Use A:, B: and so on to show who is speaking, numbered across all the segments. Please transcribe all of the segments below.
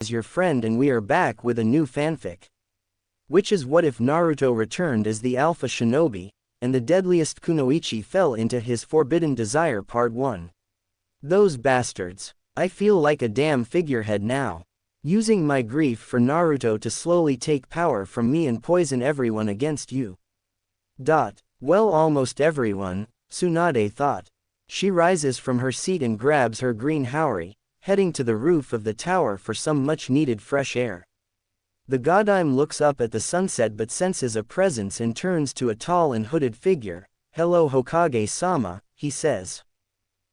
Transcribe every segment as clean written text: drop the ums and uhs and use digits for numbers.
A: as your friend and we are back with a new fanfic. Which is what if Naruto returned as the Alpha Shinobi, and the deadliest Kunoichi fell into his forbidden desire Part 1. Those bastards. I feel like a damn figurehead now. Using my grief for Naruto to slowly take power from me and poison everyone against you. Well, almost everyone, Tsunade thought. She rises from her seat and grabs her green haori, heading to the roof of the tower for some much-needed fresh air. The Godime looks up at the sunset but senses a presence and turns to a tall and hooded figure. "Hello Hokage-sama," he says.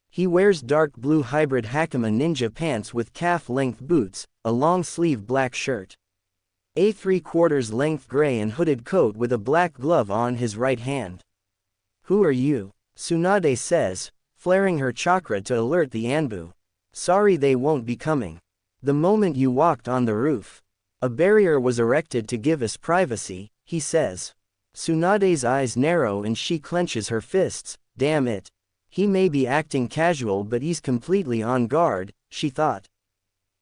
A: He wears dark blue hybrid Hakama ninja pants with calf-length boots, a long-sleeve black shirt, a 3/4 length gray and hooded coat with a black glove on his right hand. "Who are you?" Tsunade says, flaring her chakra to alert the Anbu. "Sorry, they won't be coming. The moment you walked on the roof, a barrier was erected to give us privacy," he says. Tsunade's eyes narrow and she clenches her fists. Damn it. He may be acting casual but he's completely on guard, she thought.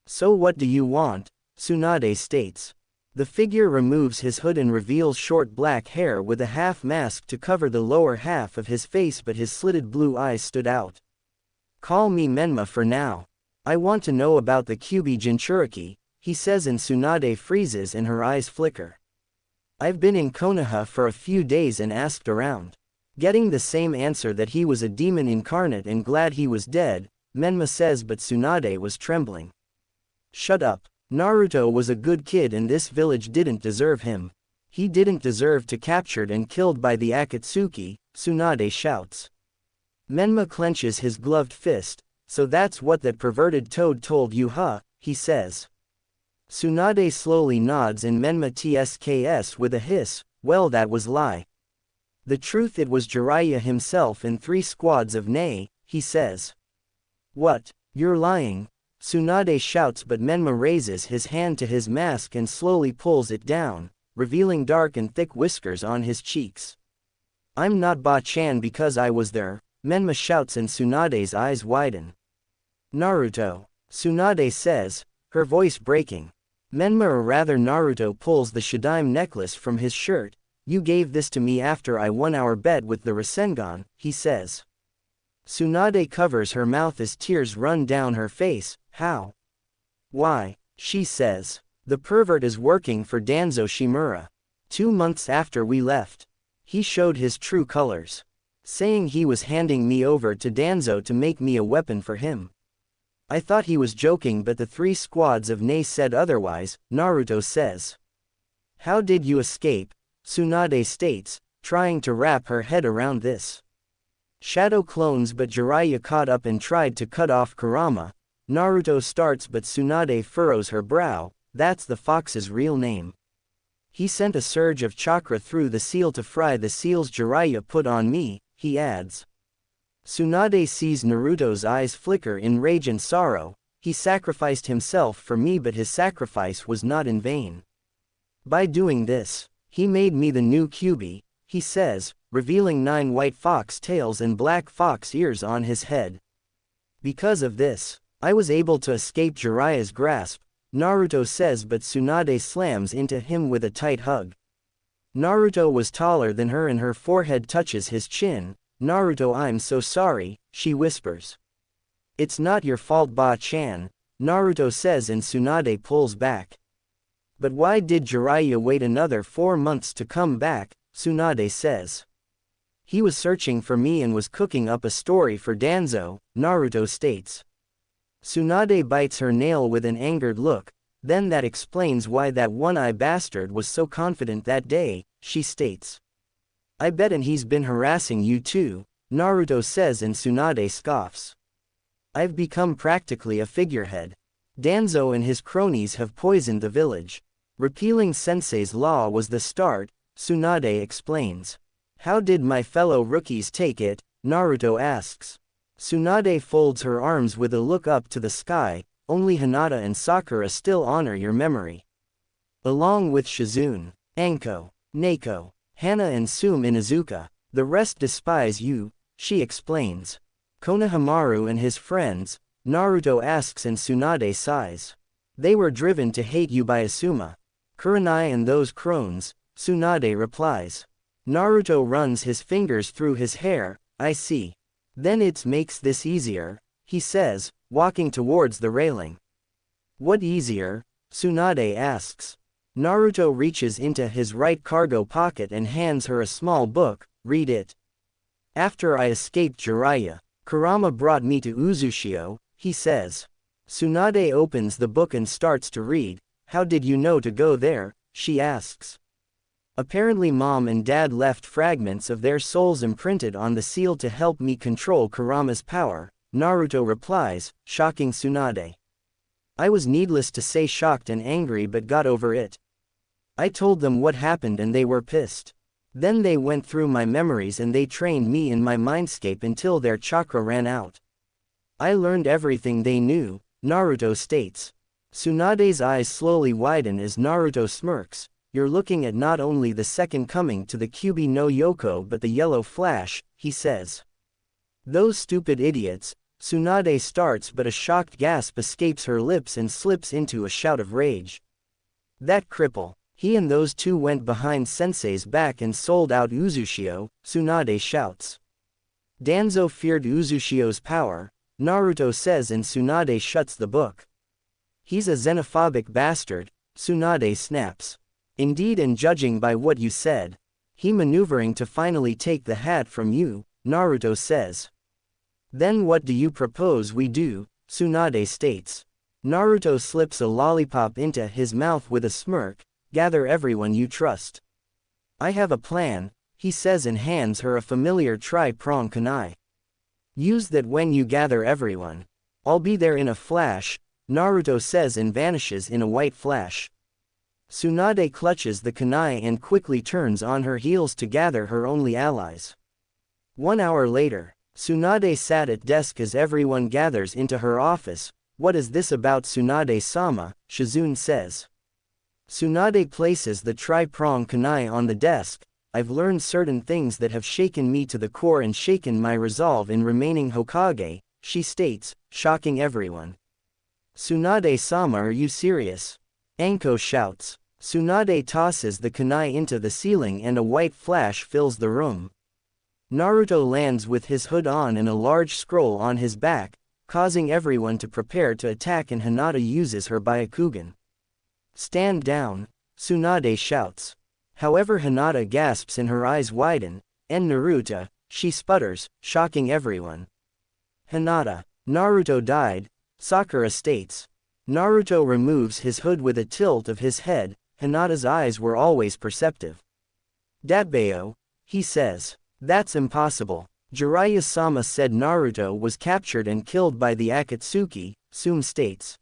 A: "So what do you want?" Tsunade states. The figure removes his hood and reveals short black hair with a half mask to cover the lower half of his face, but his slitted blue eyes stood out. "Call me Menma for now. I want to know about the Kyuubi Jinchuriki," he says, and Tsunade freezes and her eyes flicker. "I've been in Konoha for a few days and asked around." Getting the same answer that he was a demon incarnate and glad he was dead, Menma says, but Tsunade was trembling. "Shut up. Naruto was a good kid and this village didn't deserve him. He didn't deserve to captured and killed by the Akatsuki," Tsunade shouts. Menma clenches his gloved fist. "So that's what that perverted toad told you, huh?" he says. Tsunade slowly nods and Menma tsks with a hiss. "Well, that was lie. The truth, it was Jiraiya himself and 3 squads of Nei," he says. "What? You're lying?" Tsunade shouts, but Menma raises his hand to his mask and slowly pulls it down, revealing dark and thick whiskers on his cheeks. "I'm not Ba-chan because I was there," Menma shouts, and Tsunade's eyes widen. "Naruto," Tsunade says, her voice breaking. Menma, or rather Naruto, pulls the Shidime necklace from his shirt. "You gave this to me after I won our bet with the Rasengan," he says. Tsunade covers her mouth as tears run down her face. "How? Why?" she says. "The pervert is working for Danzo Shimura. 2 months after we left, he showed his true colors, saying he was handing me over to Danzo to make me a weapon for him. I thought he was joking, but the 3 squads of Nei said otherwise," Naruto says. "How did you escape?" Tsunade states, trying to wrap her head around this. "Shadow clones, but Jiraiya caught up and tried to cut off Kurama," Naruto starts, but Tsunade furrows her brow. "That's the fox's real name. He sent a surge of chakra through the seal to fry the seals Jiraiya put on me," he adds. Tsunade sees Naruto's eyes flicker in rage and sorrow. "He sacrificed himself for me, but his sacrifice was not in vain. By doing this, he made me the new Kyuubi," he says, revealing 9 white fox tails and black fox ears on his head. "Because of this, I was able to escape Jiraiya's grasp," Naruto says, but Tsunade slams into him with a tight hug. Naruto was taller than her and her forehead touches his chin. "Naruto, I'm so sorry," she whispers. "It's not your fault, Ba-chan," Naruto says, and Tsunade pulls back. "But why did Jiraiya wait another 4 months to come back?" Tsunade says. "He was searching for me and was cooking up a story for Danzo," Naruto states. Tsunade bites her nail with an angered look. "Then that explains why that one-eye bastard was so confident that day," she states. "I bet and he's been harassing you too," Naruto says, and Tsunade scoffs. "I've become practically a figurehead. Danzo and his cronies have poisoned the village. Repealing Sensei's law was the start," Tsunade explains. "How did my fellow rookies take it?" Naruto asks. Tsunade folds her arms with a look up to the sky. "Only Hinata and Sakura still honor your memory. Along with Shizune, Anko, Neko, Hana and Sume Inuzuka. The rest despise you," she explains. "Konohamaru and his friends?" Naruto asks, and Tsunade sighs. They were driven to hate you by Asuma. Kurenai and those crones, Tsunade replies. Naruto runs his fingers through his hair. I see. Then it makes this easier, he says, walking towards the railing. What easier? Tsunade asks. Naruto reaches into his right cargo pocket and hands her a small book. Read it. After I escaped Jiraiya, Kurama brought me to Uzushio, he says. Tsunade opens the book and starts to read. How did you know to go there? She asks. Apparently Mom and Dad left fragments of their souls imprinted on the seal to help me control Kurama's power, Naruto replies, shocking Tsunade. I was needless to say shocked and angry but got over it. I told them what happened and they were pissed. Then they went through my memories and they trained me in my mindscape until their chakra ran out. I learned everything they knew, Naruto states. Tsunade's eyes slowly widen as Naruto smirks. You're looking at not only the second coming to the Kyuubi no Yoko but the yellow flash, he says. Those stupid idiots, Tsunade starts but a shocked gasp escapes her lips and slips into a shout of rage. That cripple, he and those two went behind Sensei's back and sold out Uzushio, Tsunade shouts. Danzo feared Uzushio's power, Naruto says and Tsunade shuts the book. He's a xenophobic bastard, Tsunade snaps. Indeed, and judging by what you said, he maneuvering to finally take the hat from you, Naruto says. Then what do you propose we do? Tsunade states. Naruto slips a lollipop into his mouth with a smirk. Gather everyone you trust. I have a plan, he says and hands her a familiar tri-prong kunai. Use that when you gather everyone. I'll be there in a flash, Naruto says and vanishes in a white flash. Tsunade clutches the kunai and quickly turns on her heels to gather her only allies. 1 hour later, Tsunade sat at desk as everyone gathers into her office. What is this about Tsunade-sama? Shizune says. Tsunade places the tri-prong kunai on the desk. I've learned certain things that have shaken me to the core and shaken my resolve in remaining Hokage, she states, shocking everyone. Tsunade-sama, are you serious? Anko shouts. Tsunade tosses the kunai into the ceiling and a white flash fills the room. Naruto lands with his hood on and a large scroll on his back, causing everyone to prepare to attack and Hinata uses her Byakugan. Stand down, Tsunade shouts. However Hinata gasps and her eyes widen, and Naruto, she sputters, shocking everyone. Hinata, Naruto died, Sakura states. Naruto removes his hood with a tilt of his head. Hinata's eyes were always perceptive. Datbeo, he says. That's impossible. Jiraiya-sama said Naruto was captured and killed by the Akatsuki, Tsume states.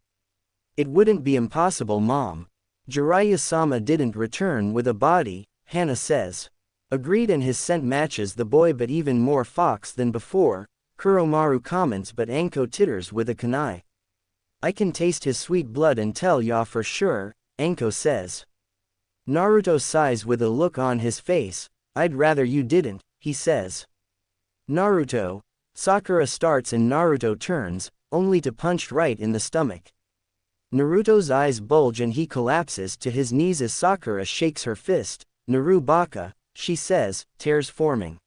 A: It wouldn't be impossible, Mom. Jiraiya-sama didn't return with a body, Hana says. Agreed, and his scent matches the boy but even more fox than before, Kuromaru comments, but Anko titters with a kunai. I can taste his sweet blood and tell ya for sure, Anko says. Naruto sighs with a look on his face. I'd rather you didn't, he says. Naruto, Sakura starts and Naruto turns, only to punch right in the stomach. Naruto's eyes bulge and he collapses to his knees as Sakura shakes her fist. Naru baka, she says, tears forming.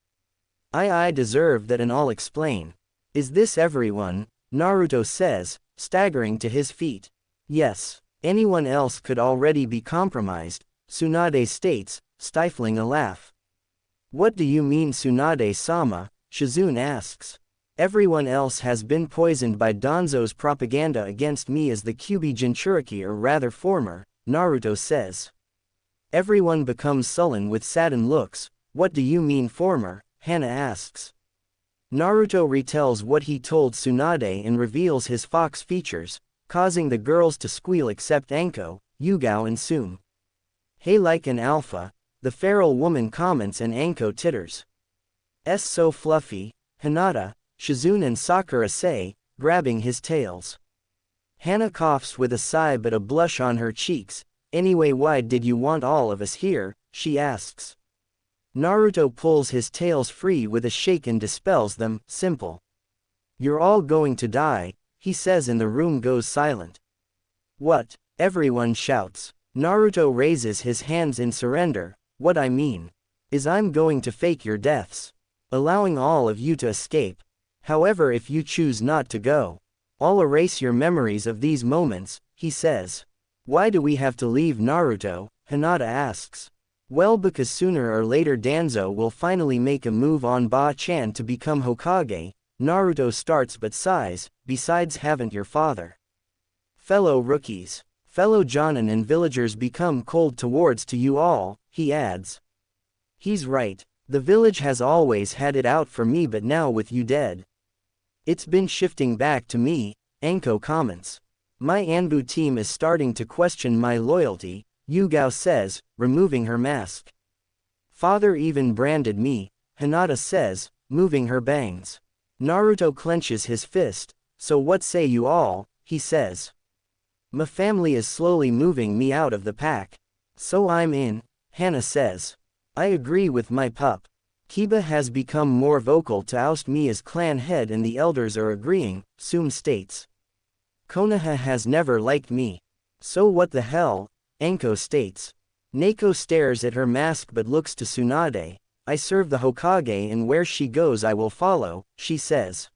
A: I deserve that and I'll explain. Is this everyone? Naruto says, staggering to his feet. Yes, anyone else could already be compromised, Tsunade states, stifling a laugh. What do you mean, Tsunade-sama? Shizune asks. Everyone else has been poisoned by Danzo's propaganda against me as the Kyuubi Jinchuriki, or rather former, Naruto says. Everyone becomes sullen with saddened looks. What do you mean former? Hana asks. Naruto retells what he told Tsunade and reveals his fox features, causing the girls to squeal except Anko, Yugao and Tsume. Hey, like an alpha, the feral woman comments and Anko titters. So fluffy, Hinata, Shizune and Sakura say, grabbing his tails. Hana coughs with a sigh but a blush on her cheeks. Anyway, why did you want all of us here? She asks. Naruto pulls his tails free with a shake and dispels them. Simple. You're all going to die, he says, and the room goes silent. What? Everyone shouts. Naruto raises his hands in surrender. What I mean is I'm going to fake your deaths, allowing all of you to escape. However, if you choose not to go, I'll erase your memories of these moments, he says. Why do we have to leave Naruto? Hinata asks. Well, because sooner or later Danzo will finally make a move on Ba-chan to become Hokage. Naruto starts but sighs, besides haven't your father, fellow rookies, fellow Jonin and villagers become cold towards to you all, he adds. He's right, the village has always had it out for me, but now with you dead, it's been shifting back to me, Anko comments. My Anbu team is starting to question my loyalty, Yugao says, removing her mask. Father even branded me, Hinata says, moving her bangs. Naruto clenches his fist. So what say you all, he says. My family is slowly moving me out of the pack. So I'm in, Hana says. I agree with my pup. Kiba has become more vocal to oust me as clan head and the elders are agreeing, Sum states. Konoha has never liked me. So what the hell, Anko states. Neko stares at her mask but looks to Tsunade. I serve the Hokage and where she goes I will follow, she says.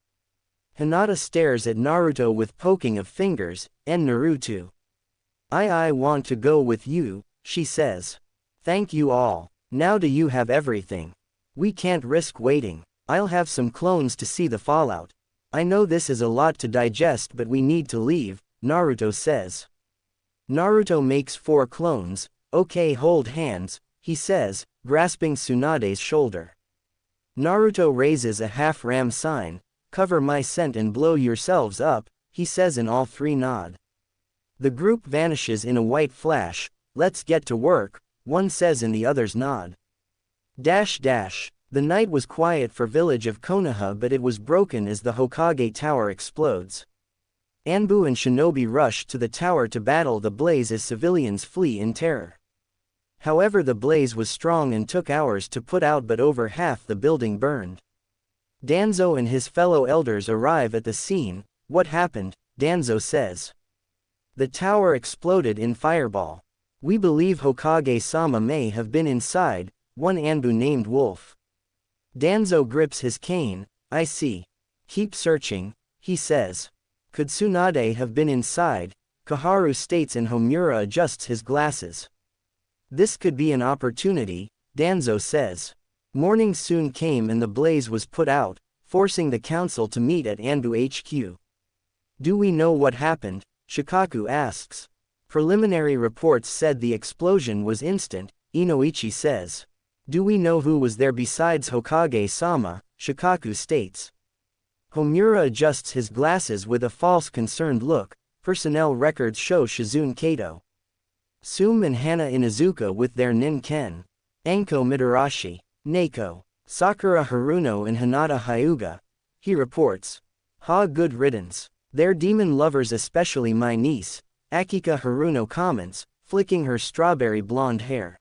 A: Hinata stares at Naruto with poking of fingers, and Naruto. I want to go with you, she says. Thank you all. Now do you have everything? We can't risk waiting. I'll have some clones to see the fallout. I know this is a lot to digest but we need to leave, Naruto says. Naruto makes 4 clones. Okay, hold hands, he says, grasping Tsunade's shoulder. Naruto raises a half-ram sign. Cover my scent and blow yourselves up, he says and all 3 nod. The group vanishes in a white flash. Let's get to work, one says and the others nod. The night was quiet for village of Konoha but it was broken as the Hokage tower explodes. Anbu and Shinobi rush to the tower to battle the blaze as civilians flee in terror. However, the blaze was strong and took hours to put out but over half the building burned. Danzo and his fellow elders arrive at the scene. What happened? Danzo says. The tower exploded in fireball. We believe Hokage-sama may have been inside, one Anbu named Wolf. Danzo grips his cane. I see. Keep searching, he says. Could Tsunade have been inside? Koharu states and Homura adjusts his glasses. This could be an opportunity, Danzo says. Morning soon came and the blaze was put out, forcing the council to meet at Anbu HQ. Do we know what happened? Shikaku asks. Preliminary reports said the explosion was instant, Inoichi says. Do we know who was there besides Hokage-sama? Shikaku states. Homura adjusts his glasses with a false concerned look. Personnel records show Shizune Kato, Sum and Hana Inuzuka with their Nin-ken. Anko Mitarashi, Neko, Sakura Haruno and Hinata Hyuga. He reports. Ha, good riddance. They're demon lovers, especially my niece, Akika Haruno comments, flicking her strawberry blonde hair.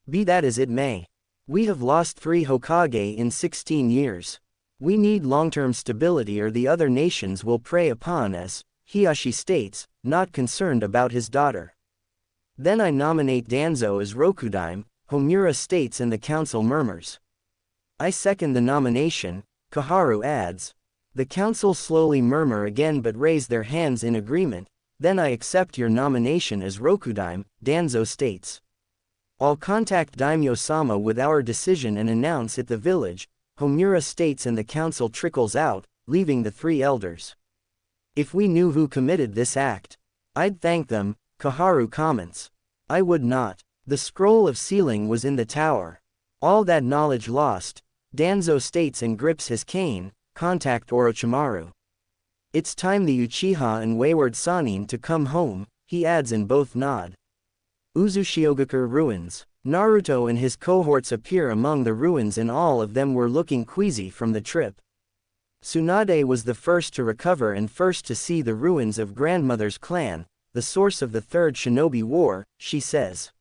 A: Be that as it may. We have lost 3 Hokage in 16 years. We need long-term stability or the other nations will prey upon us, Hiyashi states, not concerned about his daughter. Then I nominate Danzo as Rokudaime, Homura states and the council murmurs. I second the nomination, Koharu adds. The council slowly murmur again but raise their hands in agreement. Then I accept your nomination as Rokudaime, Danzo states. I'll contact Daimyo-sama with our decision and announce at the village, Homura states and the council trickles out, leaving the 3 elders. If we knew who committed this act, I'd thank them, Koharu comments. I would not. The scroll of sealing was in the tower. All that knowledge lost, Danzo states and grips his cane, contact Orochimaru. It's time the Uchiha and wayward Sannin to come home, he adds and both nod. Uzushiogakure ruins. Naruto and his cohorts appear among the ruins and all of them were looking queasy from the trip. Tsunade was the first to recover and first to see the ruins of grandmother's clan, the source of the Third Shinobi War, she says.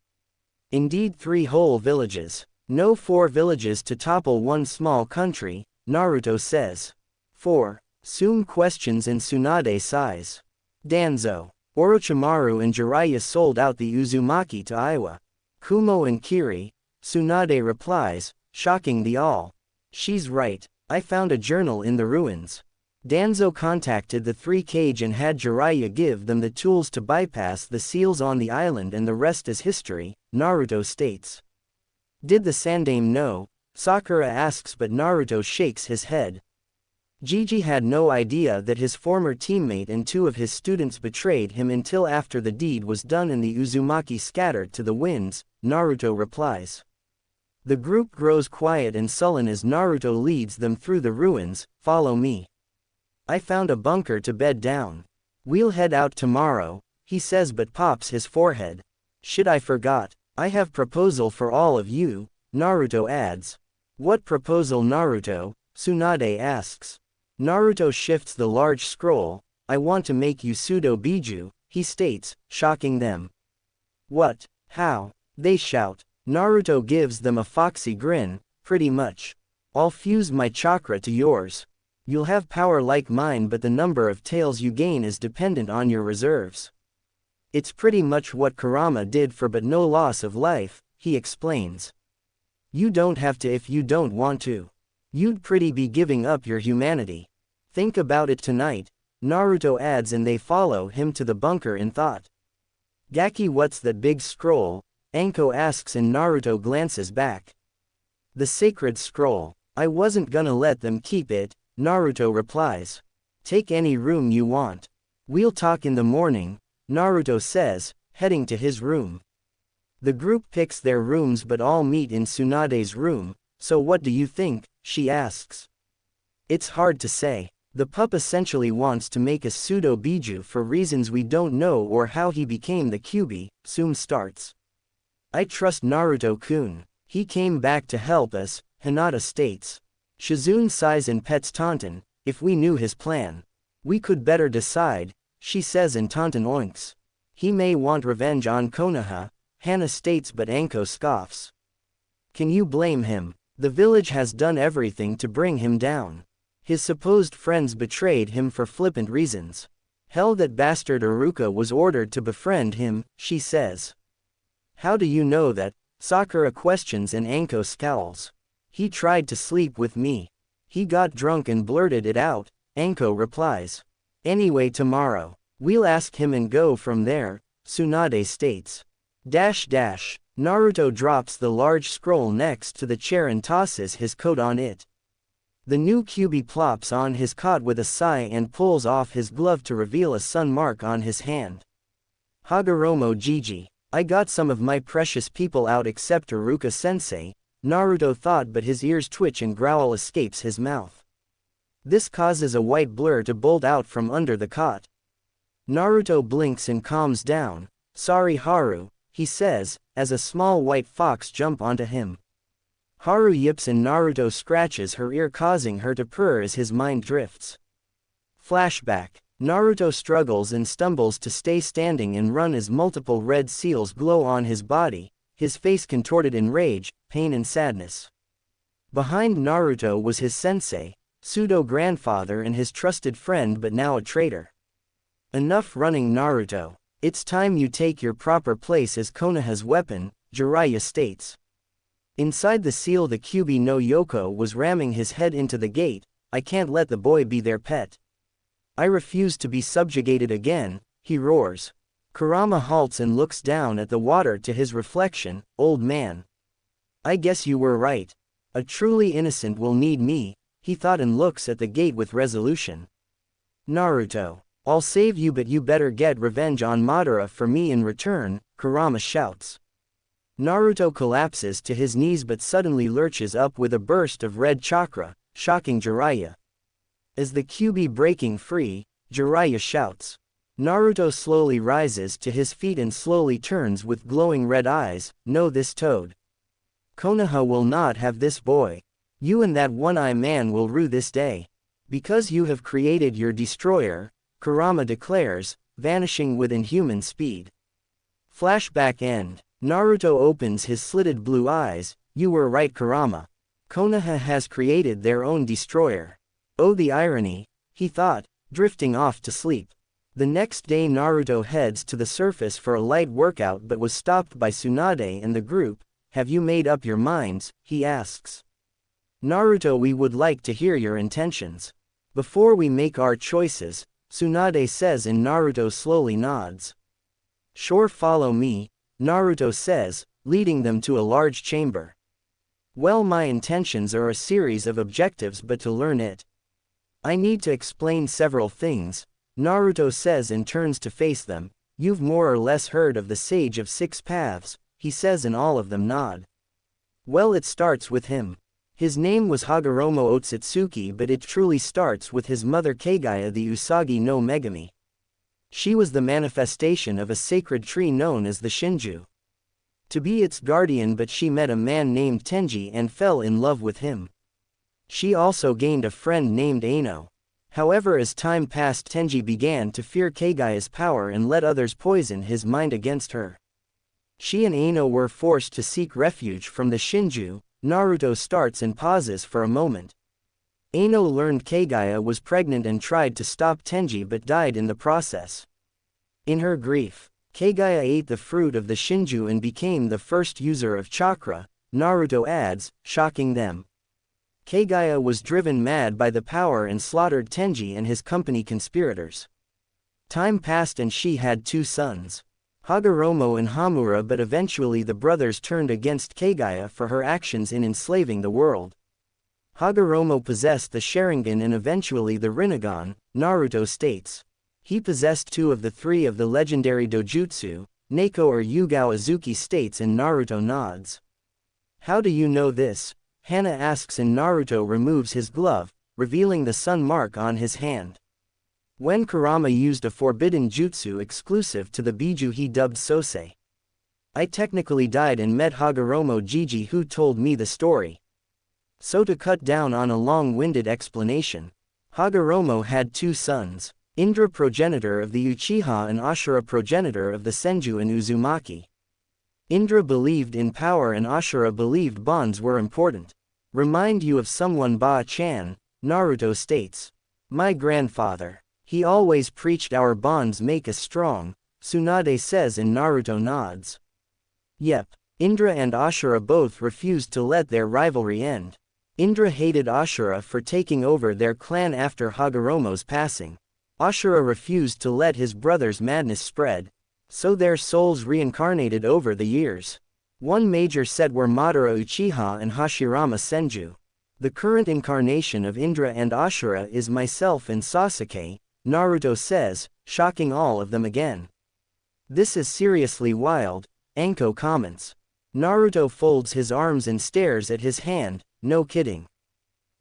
A: Indeed 3 whole villages. No 4 villages to topple one small country, Naruto says. 4. Sum questions and Tsunade sighs. Danzo. Orochimaru and Jiraiya sold out the Uzumaki to Aiwa. Kumo and Kiri, Tsunade replies, shocking the all. She's right, I found a journal in the ruins. Danzo contacted the Three Kage and had Jiraiya give them the tools to bypass the seals on the island, and the rest is history, Naruto states. Did the Sandaime know? Sakura asks, but Naruto shakes his head. Gigi had no idea that his former teammate and two of his students betrayed him until after the deed was done and the Uzumaki scattered to the winds, Naruto replies. The group grows quiet and sullen as Naruto leads them through the ruins. Follow me. I found a bunker to bed down. We'll head out tomorrow, he says, but pops his forehead. Shit, I forgot. I have proposal for all of you, Naruto adds. What proposal, Naruto? Tsunade asks. Naruto shifts the large scroll. I want to make you pseudo Biju, he states, shocking them. What? How? They shout. Naruto gives them a foxy grin. Pretty much. I'll fuse my chakra to yours. You'll have power like mine, but the number of tails you gain is dependent on your reserves. It's pretty much what Kurama did for but no loss of life, he explains. You don't have to if you don't want to. You'd pretty be giving up your humanity. Think about it tonight, Naruto adds, and they follow him to the bunker in thought. Gaki, what's that big scroll? Anko asks and Naruto glances back. The sacred scroll. I wasn't gonna let them keep it, Naruto replies. Take any room you want. We'll talk in the morning, Naruto says, heading to his room. The group picks their rooms but all meet in Tsunade's room. So what do you think? She asks. It's hard to say. The pup essentially wants to make a pseudo Biju for reasons we don't know, or how he became the Kyuubi. Tsume starts. I trust Naruto-kun. He came back to help us, Hinata states. Shizune sighs and pets Taunton. If we knew his plan, we could better decide, she says, and Taunton oinks. He may want revenge on Konoha, Hana states, but Anko scoffs. Can you blame him? The village has done everything to bring him down. His supposed friends betrayed him for flippant reasons. Hell, that bastard Iruka was ordered to befriend him, she says. How do you know that? Sakura questions and Anko scowls. He tried to sleep with me. He got drunk and blurted it out, Anko replies. Anyway, tomorrow, we'll ask him and go from there, Tsunade states. Naruto drops the large scroll next to the chair and tosses his coat on it. The new Kyuubi plops on his cot with a sigh and pulls off his glove to reveal a sun mark on his hand. Hagoromo Gigi. I got some of my precious people out except Iruka-sensei, Naruto thought, but his ears twitch and growl escapes his mouth. This causes a white blur to bolt out from under the cot. Naruto blinks and calms down. Sorry, Haru, he says, as a small white fox jumps onto him. Haru yips and Naruto scratches her ear, causing her to purr as his mind drifts. Flashback. Naruto struggles and stumbles to stay standing and run as multiple red seals glow on his body, his face contorted in rage, pain and sadness. Behind Naruto was his sensei, pseudo-grandfather and his trusted friend, but now a traitor. Enough running, Naruto. It's time you take your proper place as Konoha's weapon, Jiraiya states. Inside the seal, the Kyuubi no Yoko was ramming his head into the gate. I can't let the boy be their pet. I refuse to be subjugated again, he roars. Kurama halts and looks down at the water to his reflection. Old man. I guess you were right. A truly innocent will need me, he thought, and looks at the gate with resolution. Naruto. I'll save you, but you better get revenge on Madara for me in return, Kurama shouts. Naruto collapses to his knees but suddenly lurches up with a burst of red chakra, shocking Jiraiya. As the Kyuubi breaking free, Jiraiya shouts. Naruto slowly rises to his feet and slowly turns with glowing red eyes. Know this, Toad. Konoha will not have this boy. You and that one-eye man will rue this day. Because you have created your destroyer, Kurama declares, vanishing with inhuman speed. Flashback end. Naruto opens his slitted blue eyes. You were right, Kurama. Konoha has created their own destroyer. Oh, the irony, he thought, drifting off to sleep. The next day Naruto heads to the surface for a light workout but was stopped by Tsunade and the group. Have you made up your minds? He asks. Naruto, we would like to hear your intentions. Before we make our choices, Tsunade says, and Naruto slowly nods. Sure, follow me, Naruto says, leading them to a large chamber. Well, my intentions are a series of objectives, but to learn it, I need to explain several things, Naruto says and turns to face them. You've more or less heard of the Sage of Six Paths, he says, and all of them nod. Well, it starts with him. His name was Hagoromo Otsutsuki, but it truly starts with his mother Kagaya, the Usagi no Megami. She was the manifestation of a sacred tree known as the Shinju. To be its guardian, but she met a man named Tenji and fell in love with him. She also gained a friend named Ano. However, as time passed, Tenji began to fear Kagaya's power and let others poison his mind against her. She and Ano were forced to seek refuge from the Shinju. Naruto starts and pauses for a moment. Ano learned Kagaya was pregnant and tried to stop Tenji but died in the process. In her grief, Kagaya ate the fruit of the Shinju and became the first user of chakra, Naruto adds, shocking them. Kagaya was driven mad by the power and slaughtered Tenji and his company conspirators. Time passed and she had two sons, Hagoromo and Hamura, but eventually the brothers turned against Kagaya for her actions in enslaving the world. Hagoromo possessed the Sharingan and eventually the Rinnegan, Naruto states. He possessed two of the three of the legendary dojutsu, Neko or Yugao, Azuki states, and Naruto nods. How do you know this? Hana asks, and Naruto removes his glove, revealing the sun mark on his hand. When Kurama used a forbidden jutsu exclusive to the Biju he dubbed Sosei. I technically died and met Hagoromo Jiji, who told me the story. So to cut down on a long-winded explanation, Hagoromo had two sons, Indra, progenitor of the Uchiha, and Ashura, progenitor of the Senju and Uzumaki. Indra believed in power and Ashura believed bonds were important. Remind you of someone, Ba-chan, Naruto states. My grandfather. He always preached our bonds make us strong, Tsunade says, and Naruto nods. Yep, Indra and Ashura both refused to let their rivalry end. Indra hated Ashura for taking over their clan after Hagoromo's passing. Ashura refused to let his brother's madness spread, so their souls reincarnated over the years. One major set were Madara Uchiha and Hashirama Senju. The current incarnation of Indra and Ashura is myself and Sasuke, Naruto says, shocking all of them again. This is seriously wild, Anko comments. Naruto folds his arms and stares at his hand, no kidding.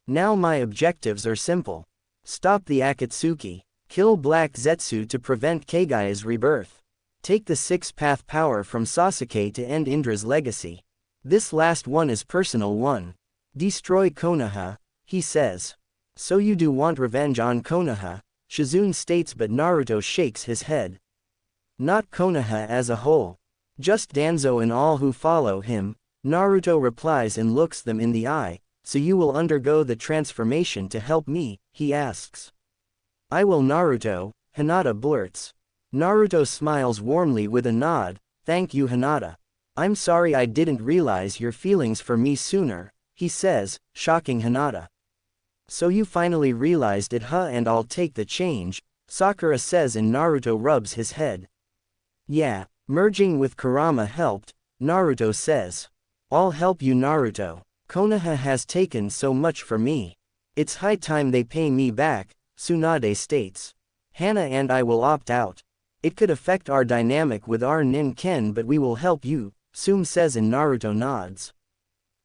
A: Now my objectives are simple. Stop the Akatsuki, kill Black Zetsu to prevent Kagaya's rebirth. Take the six-path power from Sasuke to end Indra's legacy. This last one is personal one. Destroy Konoha, he says. So you do want revenge on Konoha, Shizune states, but Naruto shakes his head. Not Konoha as a whole. Just Danzo and all who follow him, Naruto replies and looks them in the eye. So you will undergo the transformation to help me, he asks. I will, Naruto, Hinata blurts. Naruto smiles warmly with a nod. Thank you, Hinata. I'm sorry I didn't realize your feelings for me sooner, he says, shocking Hinata. So you finally realized it, huh? And I'll take the change, Sakura says, and Naruto rubs his head. Yeah, merging with Kurama helped, Naruto says. I'll help you, Naruto. Konoha has taken so much for me. It's high time they pay me back, Tsunade states. Hana and I will opt out. It could affect our dynamic with our Nin-ken, but we will help you, Sum says, and Naruto nods.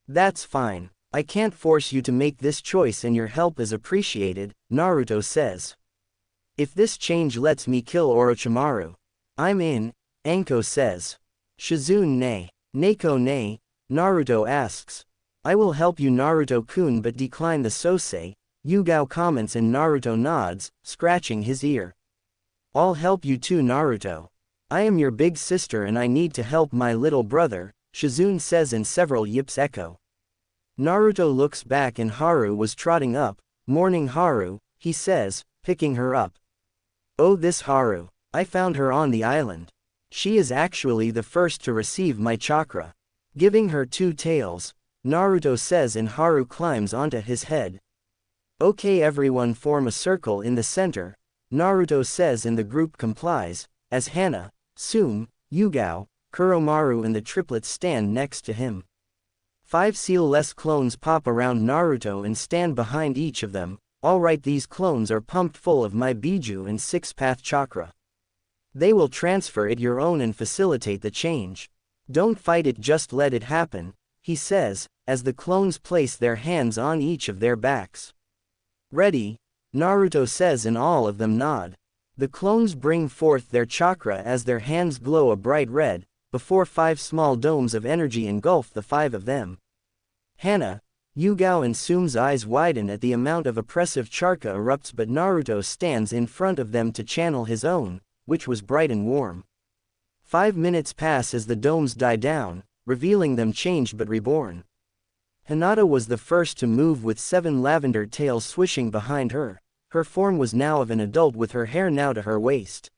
A: That's fine. I can't force you to make this choice and your help is appreciated, Naruto says. If this change lets me kill Orochimaru, I'm in, Anko says. Shizune nay. Neko nay, Naruto asks. I will help you, Naruto-kun, but decline the Sosei, Yugao comments, and Naruto nods, scratching his ear. I'll help you too, Naruto. I am your big sister and I need to help my little brother, Shizune says, and several yips echo. Naruto looks back and Haru was trotting up. Morning, Haru, he says, picking her up. Oh, this Haru. I found her on the island. She is actually the first to receive my chakra. Giving her 2 tails, Naruto says, and Haru climbs onto his head. Okay, everyone form a circle in the center, Naruto says, and the group complies, as Hana, Tsume, Yugao, Kuromaru and the triplets stand next to him. 5 seal-less clones pop around Naruto and stand behind each of them. Alright, these clones are pumped full of my Biju and 6-path chakra. They will transfer it your own and facilitate the change. Don't fight it, just let it happen, he says, as the clones place their hands on each of their backs. Ready, Naruto says, and all of them nod. The clones bring forth their chakra as their hands glow a bright red, before 5 small domes of energy engulf the 5 of them. Hana, Yugao and Tsume's eyes widen at the amount of oppressive chakra erupts, but Naruto stands in front of them to channel his own, which was bright and warm. 5 minutes pass as the domes die down, revealing them changed but reborn. Hinata was the first to move, with 7 lavender tails swishing behind her. Her form was now of an adult, with her hair now to her waist.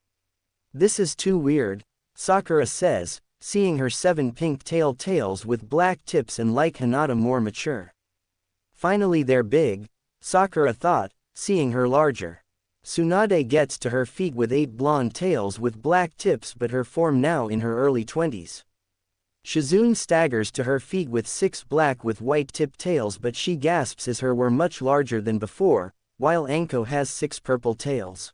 A: This is too weird, Sakura says, seeing her 7 pink-tailed tails with black tips and like Hinata more mature. Finally they're big, Sakura thought, seeing her larger. Tsunade gets to her feet with 8 blonde tails with black tips, but her form now in her early 20s. Shizune staggers to her feet with 6 black with white tipped tails, but she gasps as her were much larger than before, while Anko has 6 purple tails.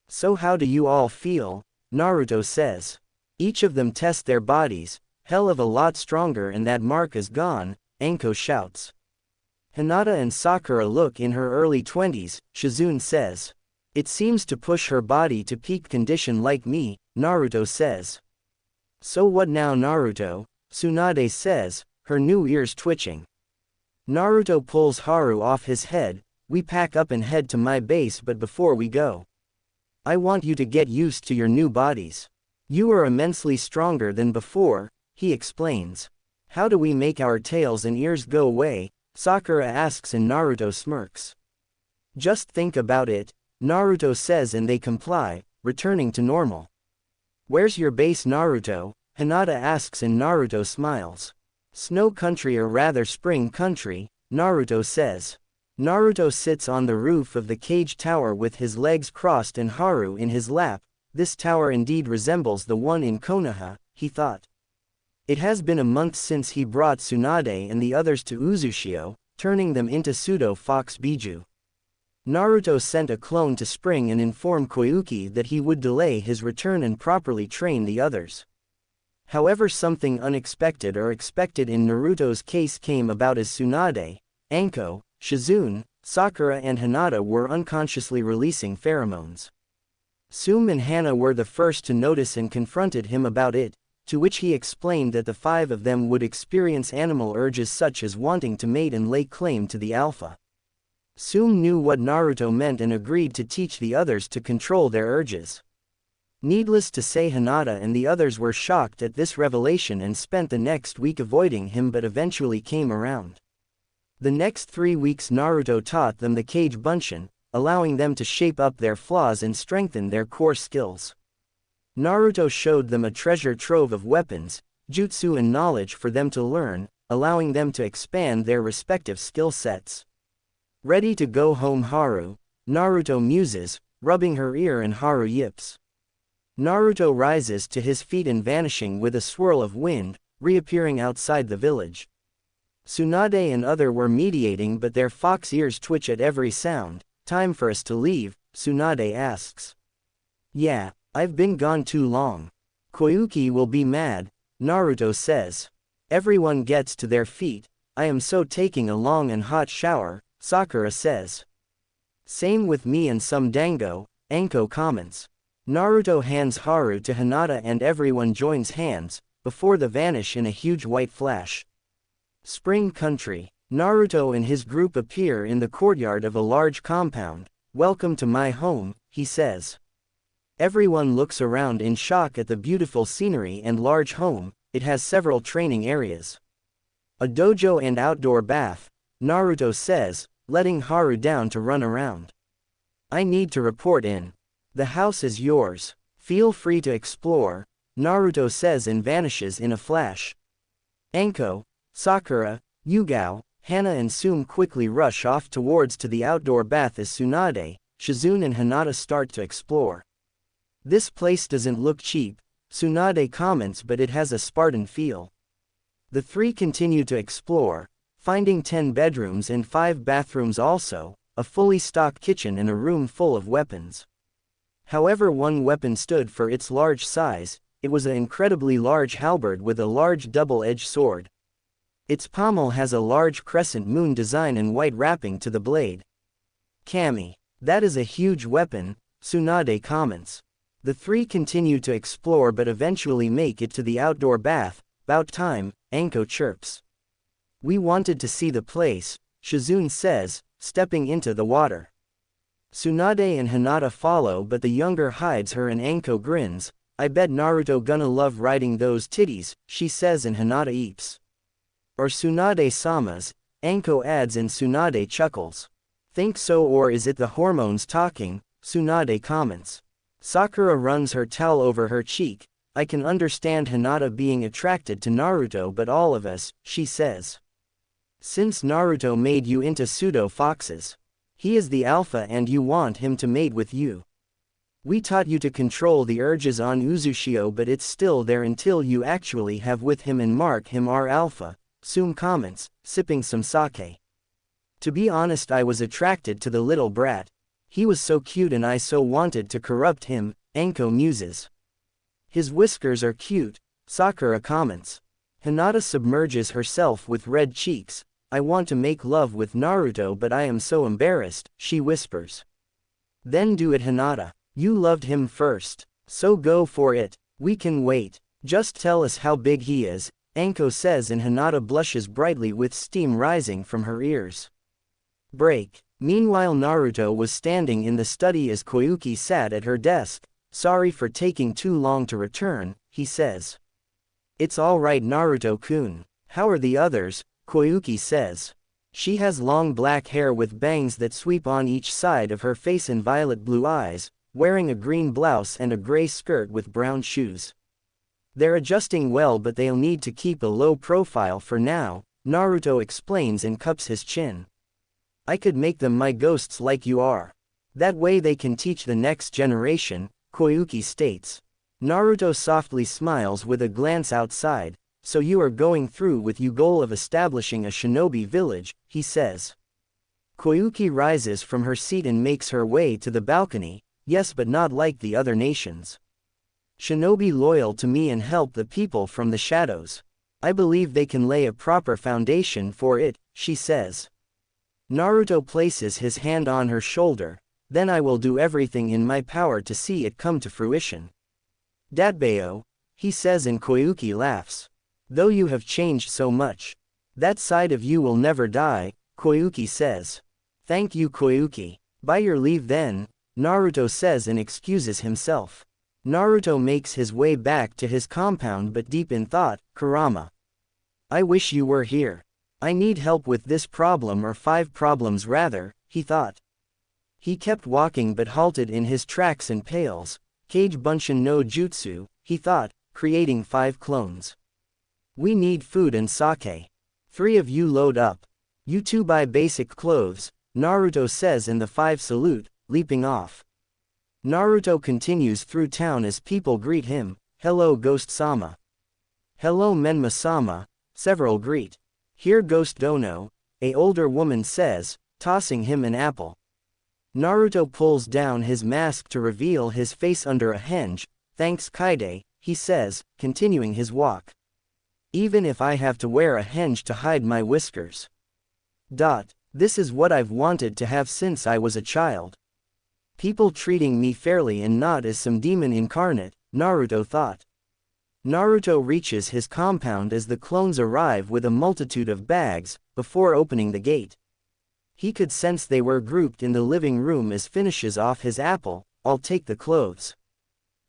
A: So how do you all feel? Naruto says. Each of them test their bodies. Hell of a lot stronger, and that mark is gone, Anko shouts. Hinata and Sakura look in her early 20s, Shizune says. It seems to push her body to peak condition like me, Naruto says. So what now, Naruto? Tsunade says, her new ears twitching. Naruto pulls Haru off his head. We pack up and head to my base, but before we go, I want you to get used to your new bodies. You are immensely stronger than before, he explains. How do we make our tails and ears go away? Sakura asks, and Naruto smirks. Just think about it, Naruto says, and they comply, returning to normal. Where's your base, Naruto? Hinata asks, and Naruto smiles. Snow country, or rather spring country, Naruto says. Naruto sits on the roof of the cage tower with his legs crossed and Haru in his lap. This tower indeed resembles the one in Konoha, he thought. It has been a month since he brought Tsunade and the others to Uzushio, turning them into pseudo-fox Biju. Naruto sent a clone to Spring and informed Koyuki that he would delay his return and properly train the others. However, something unexpected or expected in Naruto's case came about as Tsunade, Anko, Shizune, Sakura and Hinata were unconsciously releasing pheromones. Tsume and Hana were the first to notice and confronted him about it, to which he explained that the 5 of them would experience animal urges such as wanting to mate and lay claim to the alpha. Tsume knew what Naruto meant and agreed to teach the others to control their urges. Needless to say, Hinata and the others were shocked at this revelation and spent the next week avoiding him, but eventually came around. The next 3 weeks Naruto taught them the Kage Bunshin, allowing them to shape up their flaws and strengthen their core skills. Naruto showed them a treasure trove of weapons, jutsu and knowledge for them to learn, allowing them to expand their respective skill sets. Ready to go home, Haru? Naruto muses, rubbing her ear, and Haru yips. Naruto rises to his feet and vanishing with a swirl of wind, reappearing outside the village. Tsunade and other were mediating, but their fox ears twitch at every sound. Time for us to leave, Tsunade asks. Yeah, I've been gone too long. Koyuki will be mad, Naruto says. Everyone gets to their feet. I am so taking a long and hot shower, Sakura says. Same with me and some dango, Anko comments. Naruto hands Haru to Hinata and everyone joins hands, before they vanish in a huge white flash. Spring country. Naruto and his group appear in the courtyard of a large compound. Welcome to my home, he says. Everyone looks around in shock at the beautiful scenery and large home. It has several training areas. A dojo and outdoor bath, Naruto says, letting Haru down to run around. I need to report in. The house is yours. Feel free to explore, Naruto says and vanishes in a flash. Anko, Sakura, Yugao, Hana and Sume quickly rush off towards the outdoor bath as Tsunade, Shizune and Hinata start to explore. This place doesn't look cheap, Tsunade comments, but it has a Spartan feel. The three continue to explore, finding 10 bedrooms and 5 bathrooms, also a fully stocked kitchen and a room full of weapons. However, one weapon stood for its large size. It was an incredibly large halberd with a large double-edged sword. Its pommel has a large crescent moon design and white wrapping to the blade. Kami, that is a huge weapon, Tsunade comments. The three continue to explore but eventually make it to the outdoor bath. About time, Anko chirps. We wanted to see the place, Shizune says, stepping into the water. Tsunade and Hinata follow, but the younger hides her and Anko grins. I bet Naruto gonna love riding those titties, she says and Hinata eeps. Or Tsunade-sama's, Anko adds and Tsunade chuckles. Think so, or is it the hormones talking, Tsunade comments. Sakura runs her towel over her cheek. I can understand Hinata being attracted to Naruto, but all of us, she says. Since Naruto made you into pseudo-foxes. He is the alpha and you want him to mate with you. We taught you to control the urges on Uzushio, but it's still there until you actually have with him and mark him our alpha, Sume comments, sipping some sake. To be honest, I was attracted to the little brat. He was so cute and I so wanted to corrupt him, Anko muses. His whiskers are cute, Sakura comments. Hinata submerges herself with red cheeks. I want to make love with Naruto, but I am so embarrassed, she whispers. Then do it, Hinata. You loved him first. So go for it. We can wait. Just tell us how big he is, Anko says and Hinata blushes brightly with steam rising from her ears. Break. Meanwhile, Naruto was standing in the study as Koyuki sat at her desk. Sorry for taking too long to return, he says. It's alright, Naruto-kun. How are the others? Koyuki says. She has long black hair with bangs that sweep on each side of her face and violet blue eyes, wearing a green blouse and a gray skirt with brown shoes. They're adjusting well, but they'll need to keep a low profile for now, Naruto explains and cups his chin. I could make them my ghosts like you are. That way they can teach the next generation, Koyuki states. Naruto softly smiles with a glance outside. So you are going through with your goal of establishing a shinobi village, he says. Koyuki rises from her seat and makes her way to the balcony. Yes, but not like the other nations. Shinobi loyal to me and help the people from the shadows. I believe they can lay a proper foundation for it, she says. Naruto places his hand on her shoulder. Then I will do everything in my power to see it come to fruition. Datbeo, he says and Koyuki laughs. Though you have changed so much. That side of you will never die, Koyuki says. Thank you, Koyuki. By your leave then, Naruto says and excuses himself. Naruto makes his way back to his compound, but deep in thought, Kurama. I wish you were here. I need help with this problem, or 5 problems rather, he thought. He kept walking but halted in his tracks and pales. Kage Bunshin no Jutsu, he thought, creating 5 clones. We need food and sake. 3 of you load up. You 2 buy basic clothes, Naruto says and the 5 salute, leaping off. Naruto continues through town as people greet him. Hello, Ghost-sama. Hello, Menma-sama, several greet. Here, Ghost Dono, a older woman says, tossing him an apple. Naruto pulls down his mask to reveal his face under a henge. Thanks, Kaide, he says, continuing his walk. Even if I have to wear a henge to hide my whiskers. This is what I've wanted to have since I was a child. People treating me fairly and not as some demon incarnate, Naruto thought. Naruto reaches his compound as the clones arrive with a multitude of bags. Before opening the gate, he could sense they were grouped in the living room as finishes off his apple. I'll take the clothes.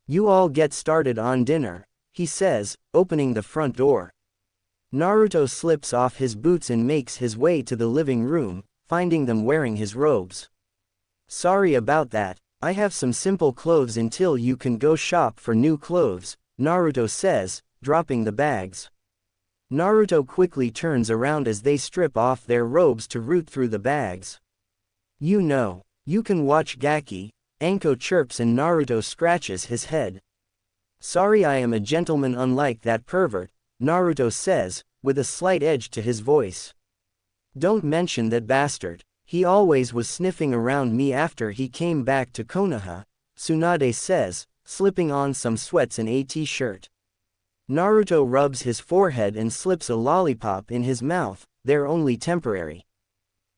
A: You all get started on dinner, he says, opening the front door. Naruto slips off his boots and makes his way to the living room, finding them wearing his robes. Sorry about that, I have some simple clothes until you can go shop for new clothes, Naruto says, dropping the bags. Naruto quickly turns around as they strip off their robes to root through the bags. You know, you can watch Gaki, Anko chirps and Naruto scratches his head. Sorry, I am a gentleman unlike that pervert, Naruto says, with a slight edge to his voice. Don't mention that bastard. He always was sniffing around me after he came back to Konoha, Tsunade says, slipping on some sweats and a t-shirt. Naruto rubs his forehead and slips a lollipop in his mouth. They're only temporary.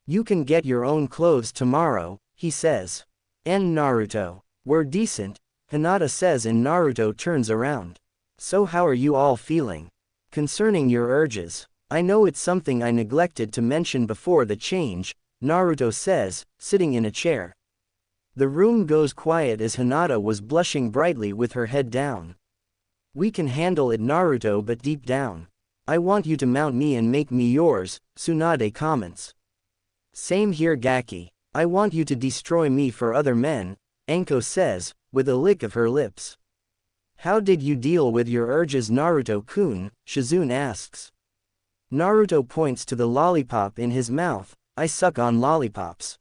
A: You can get your own clothes tomorrow, he says. And Naruto. We're decent, Hinata says, and Naruto turns around. So how are you all feeling? Concerning your urges, I know it's something I neglected to mention before the change, Naruto says, sitting in a chair. The room goes quiet as Hinata was blushing brightly with her head down. We can handle it, Naruto, but deep down, I want you to mount me and make me yours, Tsunade comments. Same here, Gaki. I want you to destroy me for other men, Anko says, with a lick of her lips. How did you deal with your urges, Naruto-kun? Shizune asks. Naruto points to the lollipop in his mouth. I suck on lollipops.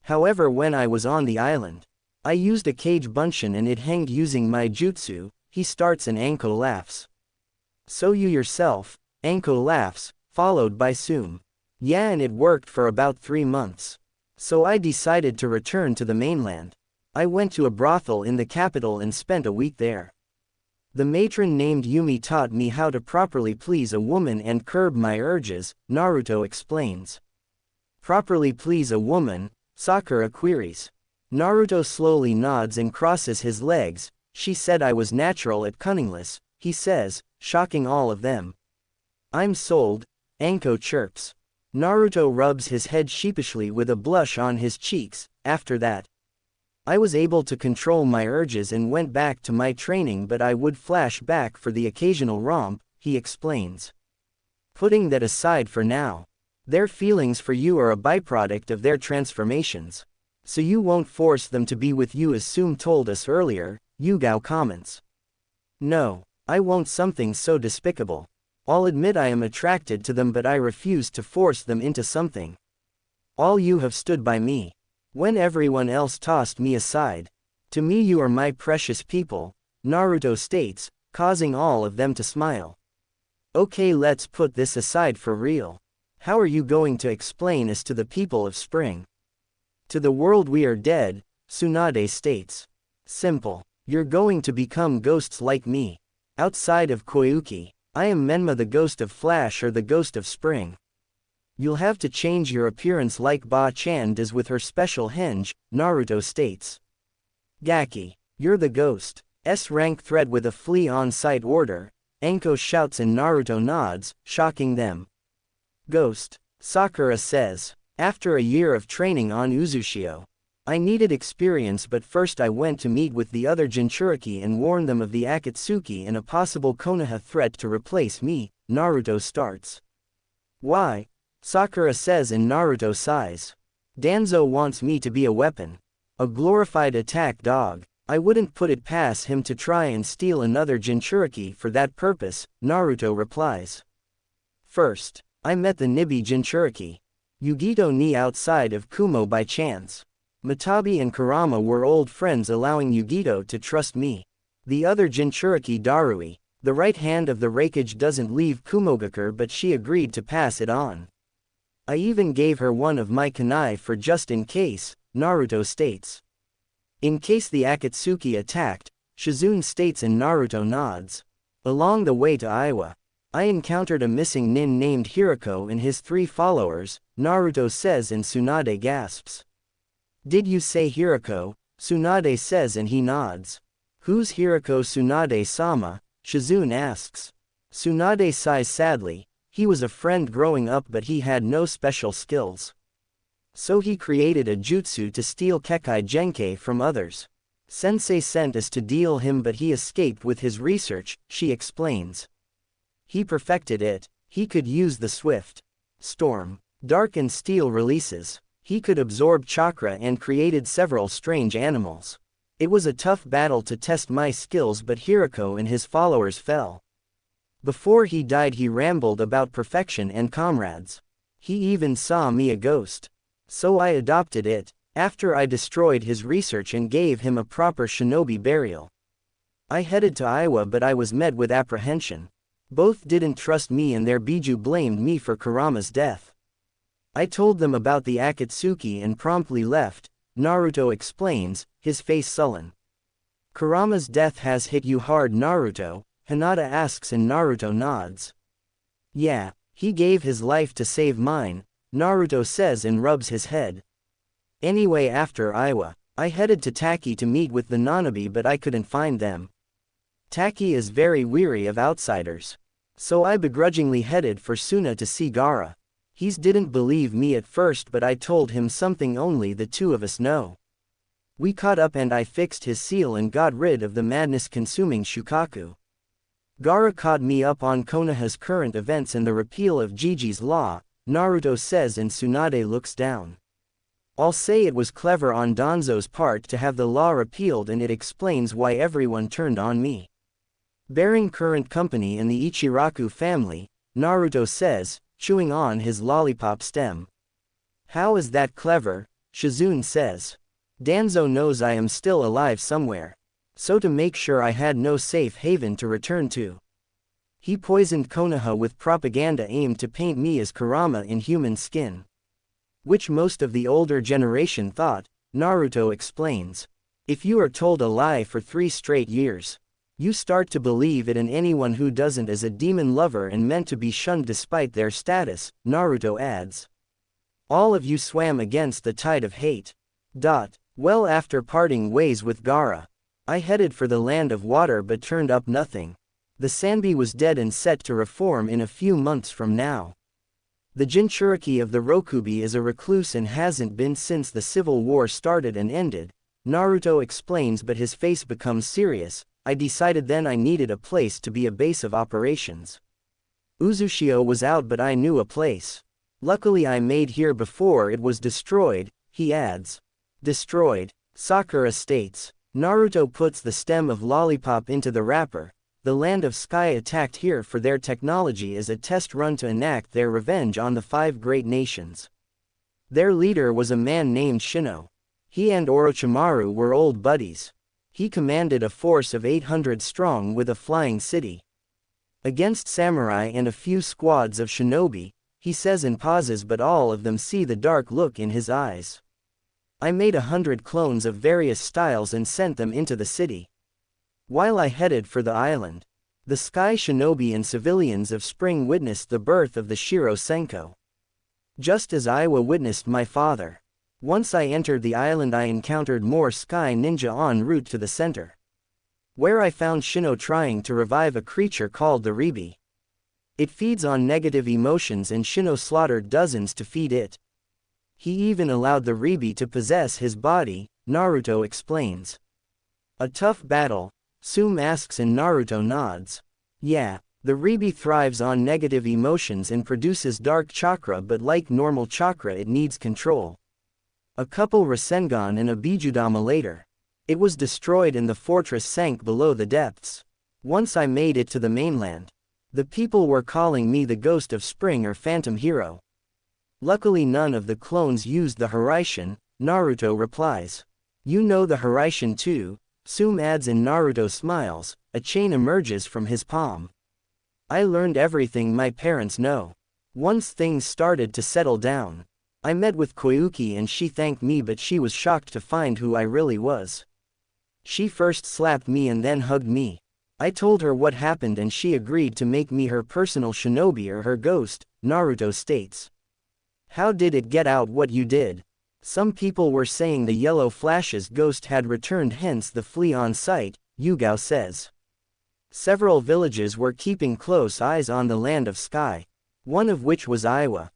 A: However, when I was on the island, I used a cage bunshin and it hanged using my jutsu, he starts and Anko laughs. So you yourself, Anko laughs, followed by Sum. Yeah, and it worked for about 3 months. So I decided to return to the mainland. I went to a brothel in the capital and spent a week there. The matron named Yumi taught me how to properly please a woman and curb my urges, Naruto explains. Properly please a woman? Sakura queries. Naruto slowly nods and crosses his legs. She said I was natural at cunningless, he says, shocking all of them. I'm sold, Anko chirps. Naruto rubs his head sheepishly with a blush on his cheeks. After that, I was able to control my urges and went back to my training, but I would flash back for the occasional romp, he explains. Putting that aside for now, their feelings for you are a byproduct of their transformations. So you won't force them to be with you, as Sum told us earlier, Yugao comments. No, I won't. Something so despicable. I'll admit I am attracted to them, but I refuse to force them into something. All you have stood by me, when everyone else tossed me aside. To me you are my precious people, Naruto states, causing all of them to smile. Okay, let's put this aside for real. How are you going to explain us to the people of spring? To the world we are dead, Tsunade states. Simple. You're going to become ghosts like me. Outside of Koyuki, I am Menma, the ghost of Flash or the ghost of spring. You'll have to change your appearance like Ba-chan does with her special henge, Naruto states. Gaki, you're the ghost. S-rank thread with a flea on-site order, Anko shouts and Naruto nods, shocking them. Ghost, Sakura says. After a year of training on Uzushio, I needed experience, but first I went to meet with the other Jinchuriki and warn them of the Akatsuki and a possible Konoha threat to replace me, Naruto starts. Why? Sakura says and Naruto sighs. Danzo wants me to be a weapon. A glorified attack dog. I wouldn't put it past him to try and steal another Jinchuriki for that purpose, Naruto replies. First, I met the Nibi Jinchuriki. Yugito ni outside of Kumo by chance. Matabi and Kurama were old friends, allowing Yugito to trust me. The other Jinchuriki Darui, the right hand of the Raikage, doesn't leave Kumogakur, but she agreed to pass it on. I even gave her one of my kunai for just in case, Naruto states. In case the Akatsuki attacked, Shizune states and Naruto nods. Along the way to Aiwa, I encountered a missing nin named Hirako and his 3 followers, Naruto says and Tsunade gasps. Did you say Hirako? Tsunade says and he nods. Who's Hirako Tsunade-sama? Shizune asks. Tsunade sighs sadly. He was a friend growing up, but he had no special skills. So he created a jutsu to steal Kekai Genkai from others. Sensei sent us to deal him, but he escaped with his research, she explains. He perfected it. He could use the swift storm, dark and steel releases. He could absorb chakra and created several strange animals. It was a tough battle to test my skills, but Hirako and his followers fell. Before he died he rambled about perfection and comrades. He even saw me a ghost. So I adopted it, after I destroyed his research and gave him a proper shinobi burial. I headed to Iowa, but I was met with apprehension. Both didn't trust me and their biju blamed me for Kurama's death. I told them about the Akatsuki and promptly left, Naruto explains, his face sullen. Kurama's death has hit you hard, Naruto, Hinata asks and Naruto nods. Yeah, he gave his life to save mine, Naruto says and rubs his head. Anyway, after Iowa, I headed to Taki to meet with the Nanabi, but I couldn't find them. Taki is very weary of outsiders. So I begrudgingly headed for Suna to see Gaara. He didn't believe me at first, but I told him something only the two of us know. We caught up and I fixed his seal and got rid of the madness-consuming Shukaku. Gaara caught me up on Konoha's current events and the repeal of Jiji's law, Naruto says, and Tsunade looks down. I'll say it was clever on Danzo's part to have the law repealed, and it explains why everyone turned on me. Bearing current company in the Ichiraku family, Naruto says, chewing on his lollipop stem. How is that clever? Shizune says. Danzo knows I am still alive somewhere. So to make sure I had no safe haven to return to, he poisoned Konoha with propaganda aimed to paint me as Kurama in human skin. Which most of the older generation thought, Naruto explains. If you are told a lie for 3 straight years, you start to believe it, and anyone who doesn't is a demon lover and meant to be shunned despite their status, Naruto adds. All of you swam against the tide of hate. Well, after parting ways with Gaara, I headed for the land of water but turned up nothing. The Sanbi was dead and set to reform in a few months from now. The Jinchuriki of the Rokubi is a recluse and hasn't been since the civil war started and ended, Naruto explains, but his face becomes serious. I decided then I needed a place to be a base of operations. Uzushio was out, but I knew a place. Luckily I made here before it was destroyed, he adds. Destroyed, Sakura states. Naruto puts the stem of lollipop into the wrapper. The land of Sky attacked here for their technology as a test run to enact their revenge on the 5 great nations. Their leader was a man named Shino. He and Orochimaru were old buddies. He commanded a force of 800 strong with a flying city. Against samurai and a few squads of shinobi, he says and pauses, but all of them see the dark look in his eyes. I made 100 clones of various styles and sent them into the city. While I headed for the island, the Sky Shinobi and civilians of Spring witnessed the birth of the Shiro Senko. Just as Iwa witnessed my father. Once I entered the island I encountered more Sky Ninja en route to the center, where I found Shino trying to revive a creature called the Ribi. It feeds on negative emotions and Shino slaughtered dozens to feed it. He even allowed the Ribi to possess his body, Naruto explains. A tough battle, Sume asks and Naruto nods. Yeah, the Ribi thrives on negative emotions and produces dark chakra, but like normal chakra it needs control. A couple Rasengan and a Bijudama later, it was destroyed and the fortress sank below the depths. Once I made it to the mainland, the people were calling me the ghost of spring or phantom hero. Luckily none of the clones used the Hiraishin, Naruto replies. You know the Hiraishin too, Sume adds and Naruto smiles, a chain emerges from his palm. I learned everything my parents know. Once things started to settle down, I met with Koyuki and she thanked me, but she was shocked to find who I really was. She first slapped me and then hugged me. I told her what happened and she agreed to make me her personal shinobi or her ghost, Naruto states. How did it get out what you did? Some people were saying the yellow flash's ghost had returned, hence the flea on sight, Yugao says. Several villages were keeping close eyes on the land of Sky, one of which was Iowa.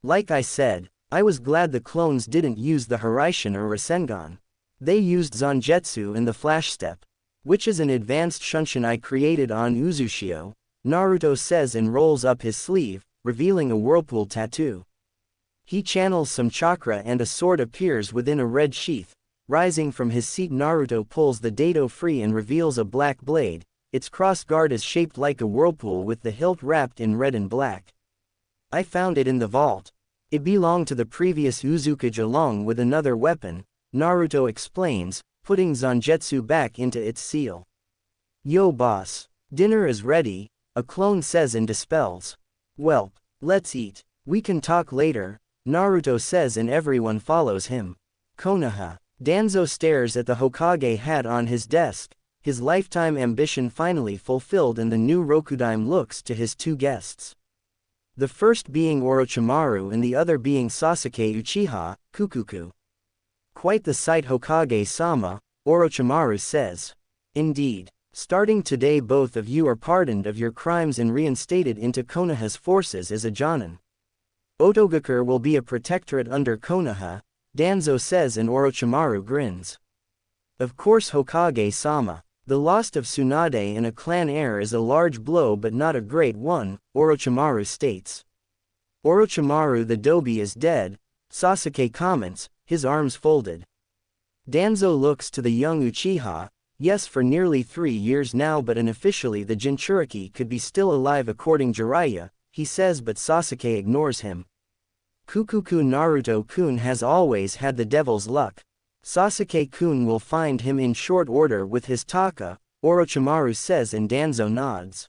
A: Like I said, I was glad the clones didn't use the Hiraishin or Rasengan. They used Zanjetsu and the Flash Step, which is an advanced Shunshin I created on Uzushio, Naruto says and rolls up his sleeve, revealing a whirlpool tattoo. He channels some chakra and a sword appears within a red sheath. Rising from his seat, Naruto pulls the dado free and reveals a black blade. Its cross guard is shaped like a whirlpool with the hilt wrapped in red and black. I found it in the vault. It belonged to the previous Uzukage along with another weapon, Naruto explains, putting Zangetsu back into its seal. Yo boss. Dinner is ready, a clone says and dispels. Welp, let's eat. We can talk later, Naruto says and everyone follows him. Konoha. Danzo stares at the Hokage hat on his desk, his lifetime ambition finally fulfilled, and the new Rokudaime looks to his two guests. The first being Orochimaru and the other being Sasuke Uchiha, Kukuku. Quite the sight, Hokage-sama, Orochimaru says. Indeed. Starting today both of you are pardoned of your crimes and reinstated into Konoha's forces as a Jonin. Otogakure will be a protectorate under Konoha, Danzo says and Orochimaru grins. Of course Hokage-sama. The loss of Tsunade and a clan heir is a large blow but not a great one, Orochimaru states. Orochimaru the Dobi is dead, Sasuke comments, his arms folded. Danzo looks to the young Uchiha, yes, for nearly 3 years now, but unofficially the Jinchuriki could be still alive according Jiraiya, he says, but Sasuke ignores him. Kukuku Naruto-kun has always had the devil's luck. Sasuke-kun will find him in short order with his Taka, Orochimaru says and Danzo nods.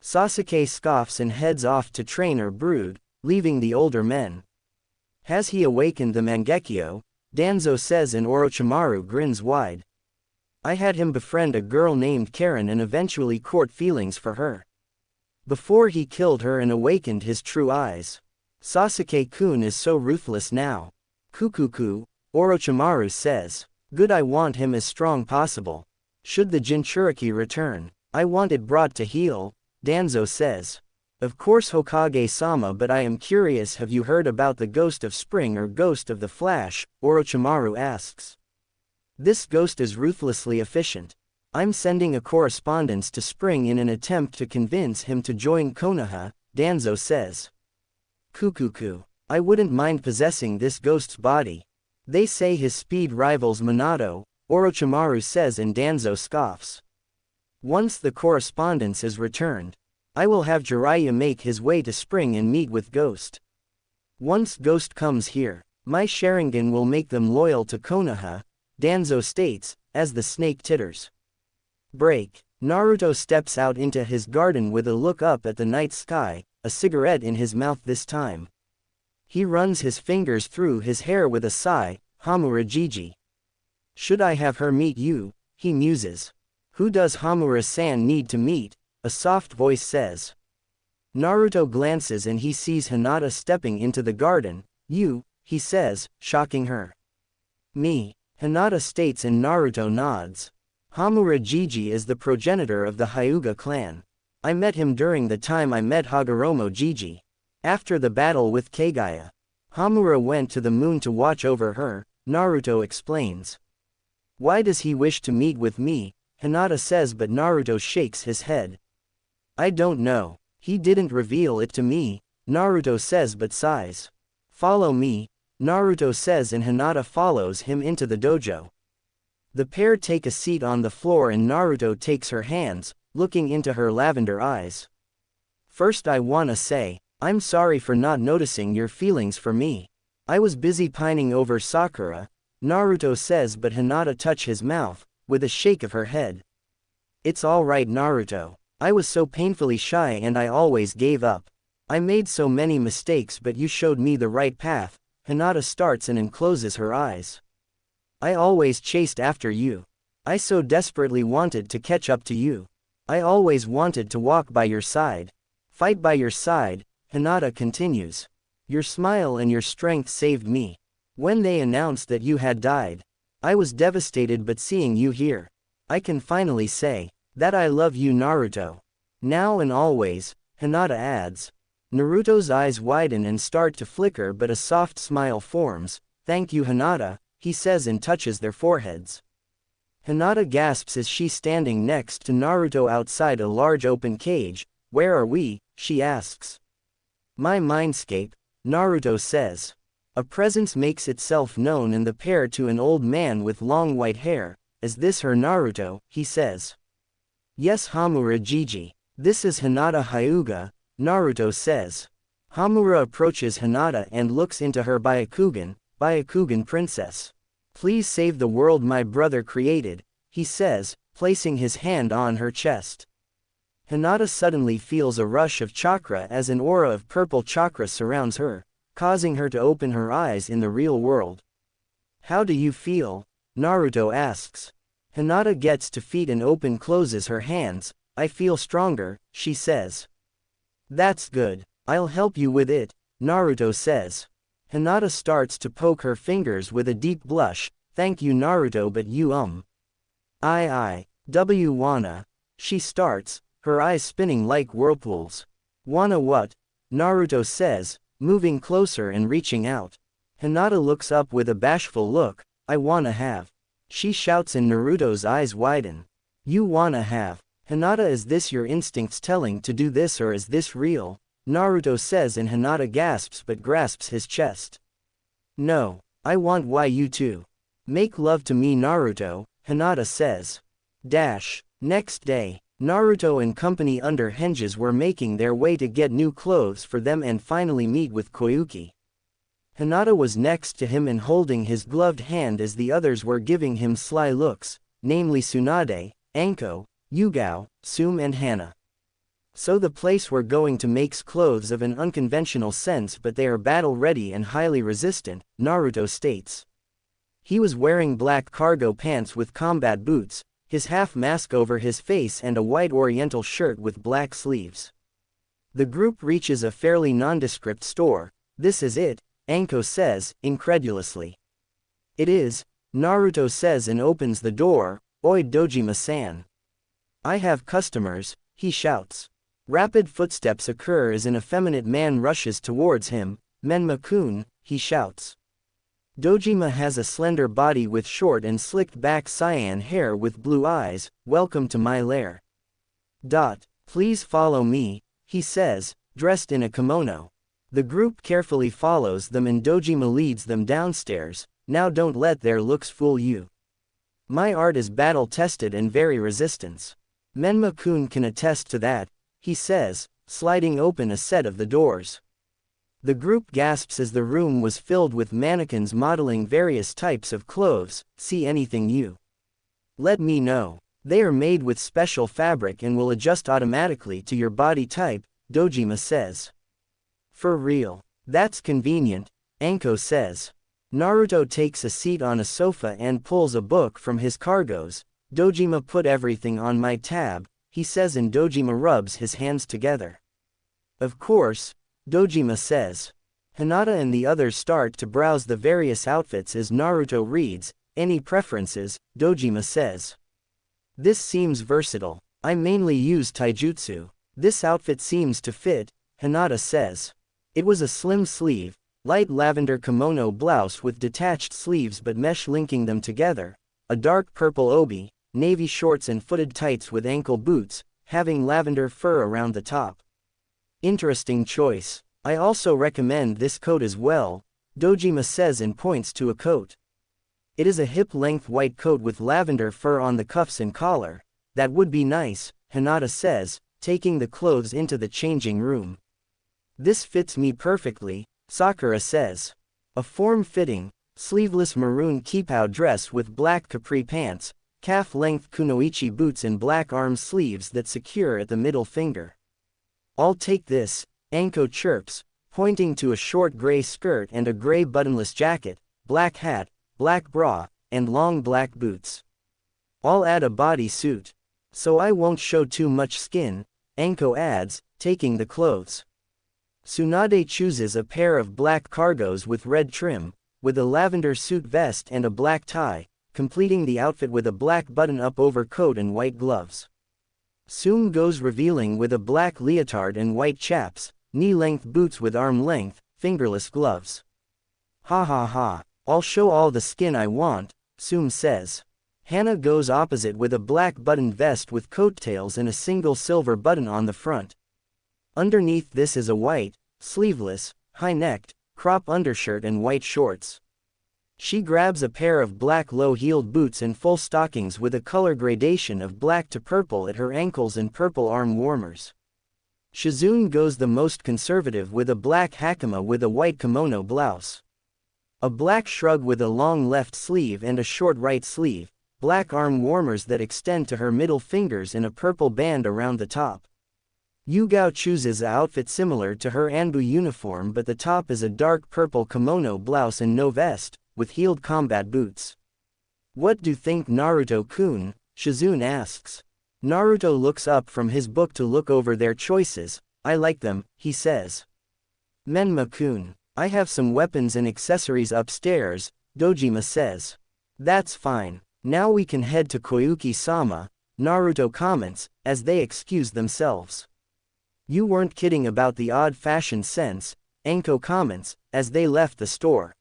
A: Sasuke scoffs and heads off to train or brood, leaving the older men. Has he awakened the Mangekyo? Danzo says and Orochimaru grins wide. I had him befriend a girl named Karen and eventually court feelings for her. Before he killed her and awakened his true eyes. Sasuke-kun is so ruthless now. Kukuku, Orochimaru says. Good, I want him as strong possible. Should the Jinchuriki return, I want it brought to heel, Danzo says. Of course Hokage-sama, but I am curious, have you heard about the Ghost of Spring or Ghost of the Flash? Orochimaru asks. This ghost is ruthlessly efficient. I'm sending a correspondence to Spring in an attempt to convince him to join Konoha, Danzo says. Kukuku. I wouldn't mind possessing this ghost's body. They say his speed rivals Minato, Orochimaru says and Danzo scoffs. Once the correspondence is returned, I will have Jiraiya make his way to Spring and meet with Ghost. Once Ghost comes here, my Sharingan will make them loyal to Konoha, Danzo states, as the snake titters. Break. Naruto steps out into his garden with a look up at the night sky, a cigarette in his mouth this time. He runs his fingers through his hair with a sigh, Hamura Jiji. Should I have her meet you? He muses. Who does Hamura-san need to meet? A soft voice says. Naruto glances and he sees Hinata stepping into the garden. You, he says, shocking her. Me, Hinata states and Naruto nods. Hamura Jiji is the progenitor of the Hyuga clan. I met him during the time I met Hagoromo Jiji. After the battle with Kagaya, Hamura went to the moon to watch over her, Naruto explains. Why does he wish to meet with me? Hinata says, but Naruto shakes his head. I don't know. He didn't reveal it to me, Naruto says but sighs. Follow me, Naruto says and Hinata follows him into the dojo. The pair take a seat on the floor and Naruto takes her hands, looking into her lavender eyes. First I wanna say, I'm sorry for not noticing your feelings for me. I was busy pining over Sakura, Naruto says but Hinata touches his mouth, with a shake of her head. It's alright Naruto. I was so painfully shy and I always gave up. I made so many mistakes but you showed me the right path, Hinata starts and encloses her eyes. I always chased after you. I so desperately wanted to catch up to you. I always wanted to walk by your side. Fight by your side, Hinata continues. Your smile and your strength saved me. When they announced that you had died, I was devastated, but seeing you here, I can finally say that I love you Naruto. Now and always, Hinata adds. Naruto's eyes widen and start to flicker but a soft smile forms. Thank you Hinata, he says and touches their foreheads. Hinata gasps as she's standing next to Naruto outside a large open cage. Where are we? She asks. My mindscape, Naruto says. A presence makes itself known in the pair to an old man with long white hair. Is this her Naruto? He says. Yes, Hamura Jiji. This is Hinata Hyuga, Naruto says. Hamura approaches Hinata and looks into her Byakugan princess. Please save the world my brother created, he says, placing his hand on her chest. Hinata suddenly feels a rush of chakra as an aura of purple chakra surrounds her, causing her to open her eyes in the real world. How do you feel? Naruto asks. Hinata gets to feet and closes her hands. I feel stronger, she says. That's good. I'll help you with it, Naruto says. Hinata starts to poke her fingers with a deep blush. Thank you Naruto, but you wanna. She starts, her eyes spinning like whirlpools. Wanna what? Naruto says, moving closer and reaching out. Hinata looks up with a bashful look. I wanna have. She shouts and Naruto's eyes widen. You wanna have. Hinata, is this your instincts telling to do this or is this real? Naruto says and Hinata gasps but grasps his chest. No, I want you to. Make love to me Naruto, Hinata says. Next day, Naruto and company under henges were making their way to get new clothes for them and finally meet with Koyuki. Hinata was next to him and holding his gloved hand as the others were giving him sly looks, namely Tsunade, Anko, Yugao, Sum and Hana. So the place we're going to makes clothes of an unconventional sense but they are battle ready and highly resistant, Naruto states. He was wearing black cargo pants with combat boots, his half mask over his face and a white oriental shirt with black sleeves. The group reaches a fairly nondescript store. This is it, Anko says, incredulously. It is, Naruto says and opens the door. Oi Dojima-san. I have customers, he shouts. Rapid footsteps occur as an effeminate man rushes towards him. Menma-kun, he shouts. Dojima has a slender body with short and slicked back cyan hair with blue eyes. Welcome to my lair. Please follow me, he says, dressed in a kimono. The group carefully follows them and Dojima leads them downstairs. Now don't let their looks fool you. My art is battle-tested and very resistance. Menma-kun can attest to that, he says, sliding open a set of the doors. The group gasps as the room was filled with mannequins modeling various types of clothes. See anything you let me know. They are made with special fabric and will adjust automatically to your body type, Dojima says. For real. That's convenient, Anko says. Naruto takes a seat on a sofa and pulls a book from his cargoes. Dojima put everything on my tab, he says and Dojima rubs his hands together. Of course, Dojima says. Hinata and the others start to browse the various outfits as Naruto reads. Any preferences, Dojima says. This seems versatile. I mainly use taijutsu. This outfit seems to fit, Hinata says. It was a slim sleeve, light lavender kimono blouse with detached sleeves but mesh linking them together, a dark purple obi, navy shorts and footed tights with ankle boots, having lavender fur around the top. Interesting choice. I also recommend this coat as well, Dojima says and points to a coat. It is a hip-length white coat with lavender fur on the cuffs and collar. That would be nice, Hinata says, taking the clothes into the changing room. This fits me perfectly, Sakura says. A form-fitting, sleeveless maroon kipao dress with black capri pants, calf-length kunoichi boots and black arm sleeves that secure at the middle finger. I'll take this, Anko chirps, pointing to a short gray skirt and a gray buttonless jacket, black hat, black bra, and long black boots. I'll add a body suit. So I won't show too much skin, Anko adds, taking the clothes. Tsunade chooses a pair of black cargos with red trim, with a lavender suit vest and a black tie, completing the outfit with a black button-up overcoat and white gloves. Sum goes revealing with a black leotard and white chaps, knee-length boots with arm-length, fingerless gloves. Ha ha ha, I'll show all the skin I want, Sum says. Hana goes opposite with a black buttoned vest with coattails and a single silver button on the front. Underneath this is a white, sleeveless, high-necked, crop undershirt and white shorts. She grabs a pair of black low-heeled boots and full stockings with a color gradation of black to purple at her ankles and purple arm warmers. Shizune goes the most conservative with a black hakama with a white kimono blouse. A black shrug with a long left sleeve and a short right sleeve, black arm warmers that extend to her middle fingers and a purple band around the top. Yugao chooses an outfit similar to her Anbu uniform, but the top is a dark purple kimono blouse and no vest, with heeled combat boots. "What do you think, Naruto-kun?" Shizune asks. Naruto looks up from his book to look over their choices. "I like them," he says. "Menma-kun, I have some weapons and accessories upstairs," Dojima says. "That's fine. Now we can head to Koyuki-sama," Naruto comments, as they excuse themselves. "You weren't kidding about the odd fashion sense," Anko comments, as they left the store.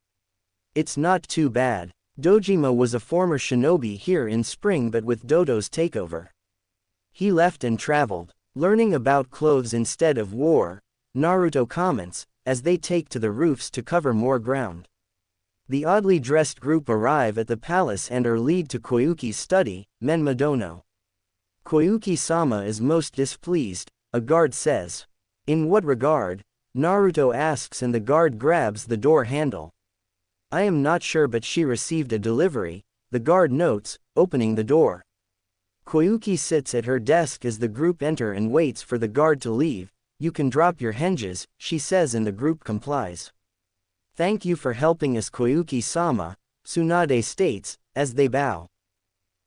A: "It's not too bad. Dojima was a former shinobi here in spring, but with Dodo's takeover, he left and traveled, learning about clothes instead of war," Naruto comments, as they take to the roofs to cover more ground. The oddly dressed group arrive at the palace and are led to Koyuki's study, Menma Dono. "Koyuki-sama is most displeased," a guard says. "In what regard?" Naruto asks, and the guard grabs the door handle. "I am not sure, but she received a delivery," the guard notes, opening the door. Koyuki sits at her desk as the group enter and waits for the guard to leave. "You can drop your henges," she says, and the group complies. "Thank you for helping us, Koyuki-sama," Tsunade states, as they bow.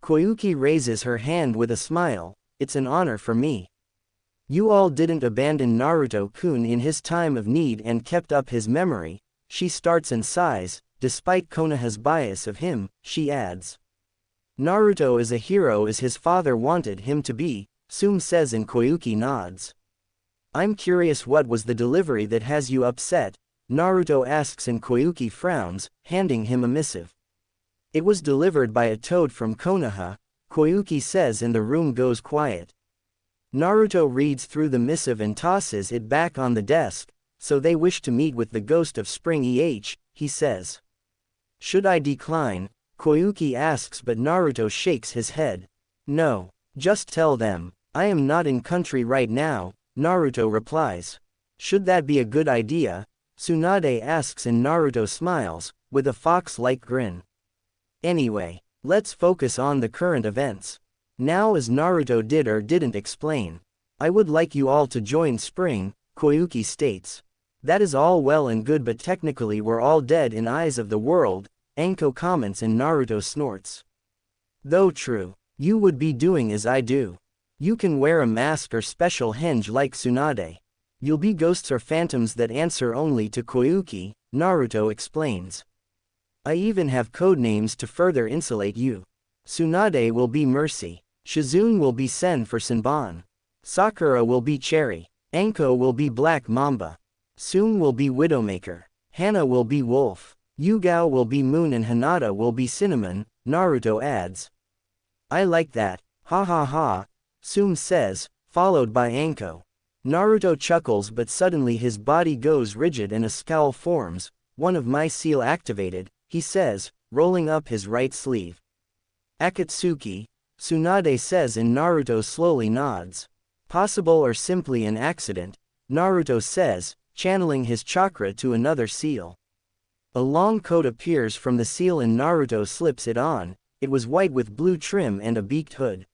A: Koyuki raises her hand with a smile. "It's an honor for me. You all didn't abandon Naruto-kun in his time of need and kept up his memory," she starts and sighs. "Despite Konoha's bias of him," she adds. "Naruto is a hero as his father wanted him to be," Sum says, and Koyuki nods. "I'm curious, what was the delivery that has you upset?" Naruto asks, and Koyuki frowns, handing him a missive. "It was delivered by a toad from Konoha," Koyuki says, and the room goes quiet. Naruto reads through the missive and tosses it back on the desk. "So they wish to meet with the ghost of spring he says. "Should I decline?" Koyuki asks, but Naruto shakes his head. "No. Just tell them. I am not in country right now," Naruto replies. "Should that be a good idea?" Tsunade asks, and Naruto smiles, with a fox-like grin. "Anyway, let's focus on the current events. Now, as Naruto did or didn't explain, I would like you all to join Spring," Koyuki states. "That is all well and good, but technically we're all dead in eyes of the world," Anko comments, and Naruto snorts. "Though true, you would be doing as I do. You can wear a mask or special henge like Tsunade. You'll be ghosts or phantoms that answer only to Koyuki," Naruto explains. "I even have code names to further insulate you. Tsunade will be Mercy. Shizune will be Sen for Senbon. Sakura will be Cherry. Anko will be Black Mamba. Sum will be Widowmaker. Hana will be Wolf. Yugao will be Moon, and Hinata will be Cinnamon," Naruto adds. "I like that, ha ha ha," Sum says, followed by Anko. Naruto chuckles, but suddenly his body goes rigid and a scowl forms. "One of my seal activated," he says, rolling up his right sleeve. "Akatsuki," Tsunade says, and Naruto slowly nods. "Possible or simply an accident," Naruto says, channeling his chakra to another seal. A long coat appears from the seal and Naruto slips it on. It was white with blue trim and a beaked hood.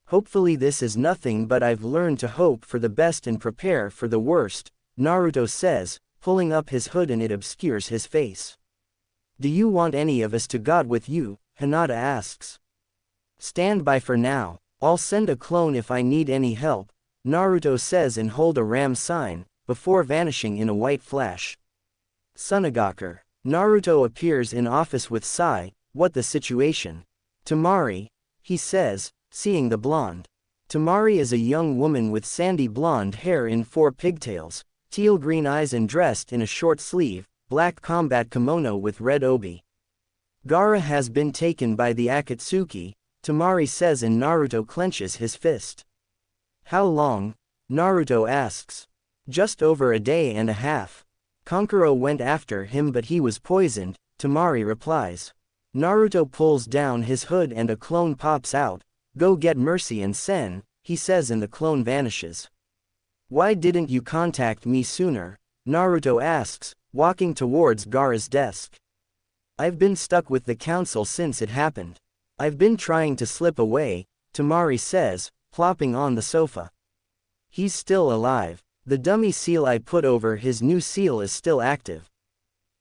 A: "Hopefully this is nothing, but I've learned to hope for the best and prepare for the worst," Naruto says, pulling up his hood, and it obscures his face. "Do you want any of us to God with you?" Hinata asks. "Stand by for now. I'll send a clone if I need any help," Naruto says, and hold a ram sign, before vanishing in a white flash. Sunagaker. Naruto appears in office with Sai. "What the situation?" "Temari," he says, seeing the blonde. Temari is a young woman with sandy blonde hair in 4 pigtails, teal green eyes, and dressed in a short sleeve, black combat kimono with red obi. "Gaara has been taken by the Akatsuki," Temari says, and Naruto clenches his fist. "How long?" Naruto asks. "Just over a day and a half." Kankuro went after him but he was poisoned, Temari replies. Naruto pulls down his hood and a clone pops out. Go get Mercy and Sen, he says, and the clone vanishes. Why didn't you contact me sooner? Naruto asks, walking towards Gaara's desk. I've been stuck with the council since it happened. I've been trying to slip away, Temari says, plopping on the sofa. He's still alive. The dummy seal I put over his new seal is still active.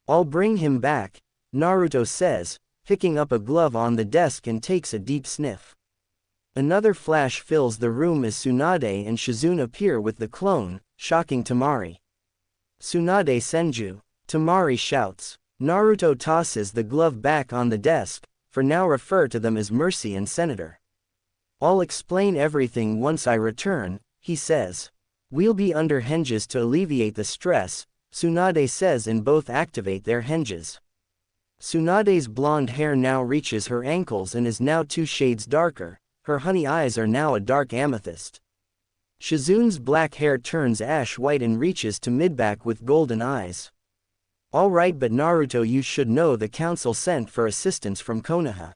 A: I'll bring him back, Naruto says, picking up a glove on the desk and takes a deep sniff. Another flash fills the room as Tsunade and Shizune appear with the clone, shocking Temari. Tsunade Senju, Temari shouts. Naruto tosses the glove back on the desk, for now refer to them as Mercy and Senator. I'll explain everything once I return, he says. We'll be under henges to alleviate the stress, Tsunade says, and both activate their henges. Tsunade's blonde hair now reaches her ankles and is now 2 shades darker. Her honey eyes are now a dark amethyst. Shizune's black hair turns ash white and reaches to midback with golden eyes. Alright, but Naruto, you should know the council sent for assistance from Konoha.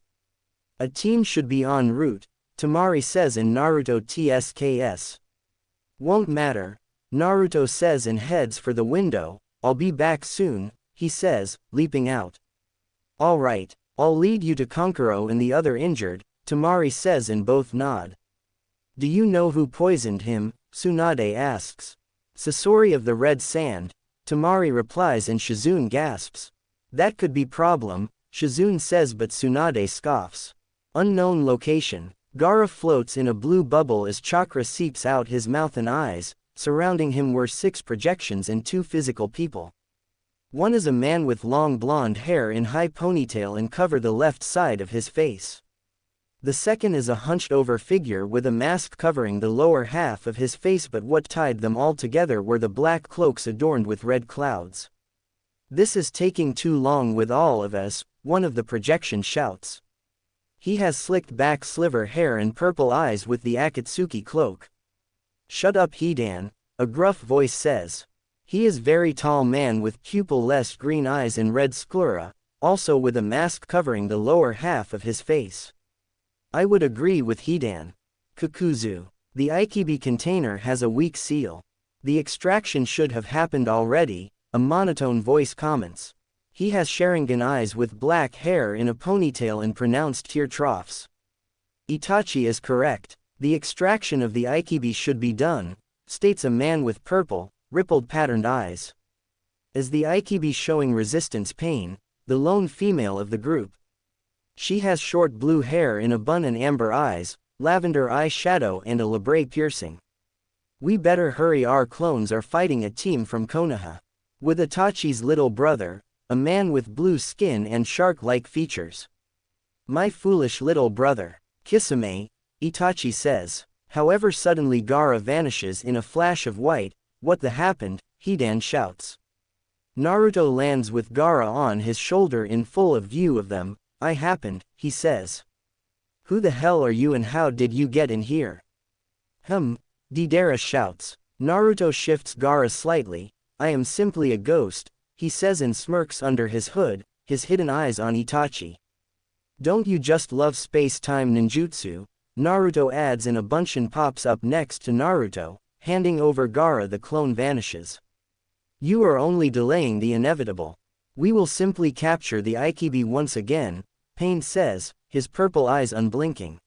A: A team should be en route, Temari says, and Naruto TSKS. Won't matter, Naruto says and heads for the window. I'll be back soon, he says, leaping out. Alright, I'll lead you to Kankuro and the other injured, Temari says, and both nod. Do you know who poisoned him? Tsunade asks. Sasori of the Red Sand, Temari replies, and Shizune gasps. That could be problem, Shizune says, but Tsunade scoffs. Unknown location. Gaara floats in a blue bubble as chakra seeps out his mouth and eyes. Surrounding him were 6 projections and 2 physical people. One is a man with long blonde hair in high ponytail and cover the left side of his face. The second is a hunched-over figure with a mask covering the lower half of his face, but what tied them all together were the black cloaks adorned with red clouds. This is taking too long with all of us, one of the projections shouts. He has slicked back sliver hair and purple eyes with the Akatsuki cloak. Shut up, Hidan, a gruff voice says. He is very tall man with pupil-less green eyes and red sclera, also with a mask covering the lower half of his face. I would agree with Hidan. Kukuzu. The Ikibi container has a weak seal. The extraction should have happened already, a monotone voice comments. He has Sharingan eyes with black hair in a ponytail and pronounced tear troughs. Itachi is correct. The extraction of the Ikibi should be done, states a man with purple, rippled patterned eyes. As the Ikibi showing resistance pain, the lone female of the group. She has short blue hair in a bun and amber eyes, lavender eye shadow and a labrae piercing. We better hurry, our clones are fighting a team from Konoha. With Itachi's little brother, a man with blue skin and shark-like features. My foolish little brother, Kisame, Itachi says. However, suddenly Gaara vanishes in a flash of white. What the happened? Hidan shouts. Naruto lands with Gaara on his shoulder in full view of them. I happened, he says. Who the hell are you and how did you get in here? Deidara shouts. Naruto shifts Gaara slightly. I am simply a ghost, he says and smirks under his hood, his hidden eyes on Itachi. Don't you just love space-time ninjutsu? Naruto adds, and a Bunshin pops up next to Naruto, handing over Gaara. The clone vanishes. You are only delaying the inevitable. We will simply capture the Ikibi once again, Pain says, his purple eyes unblinking.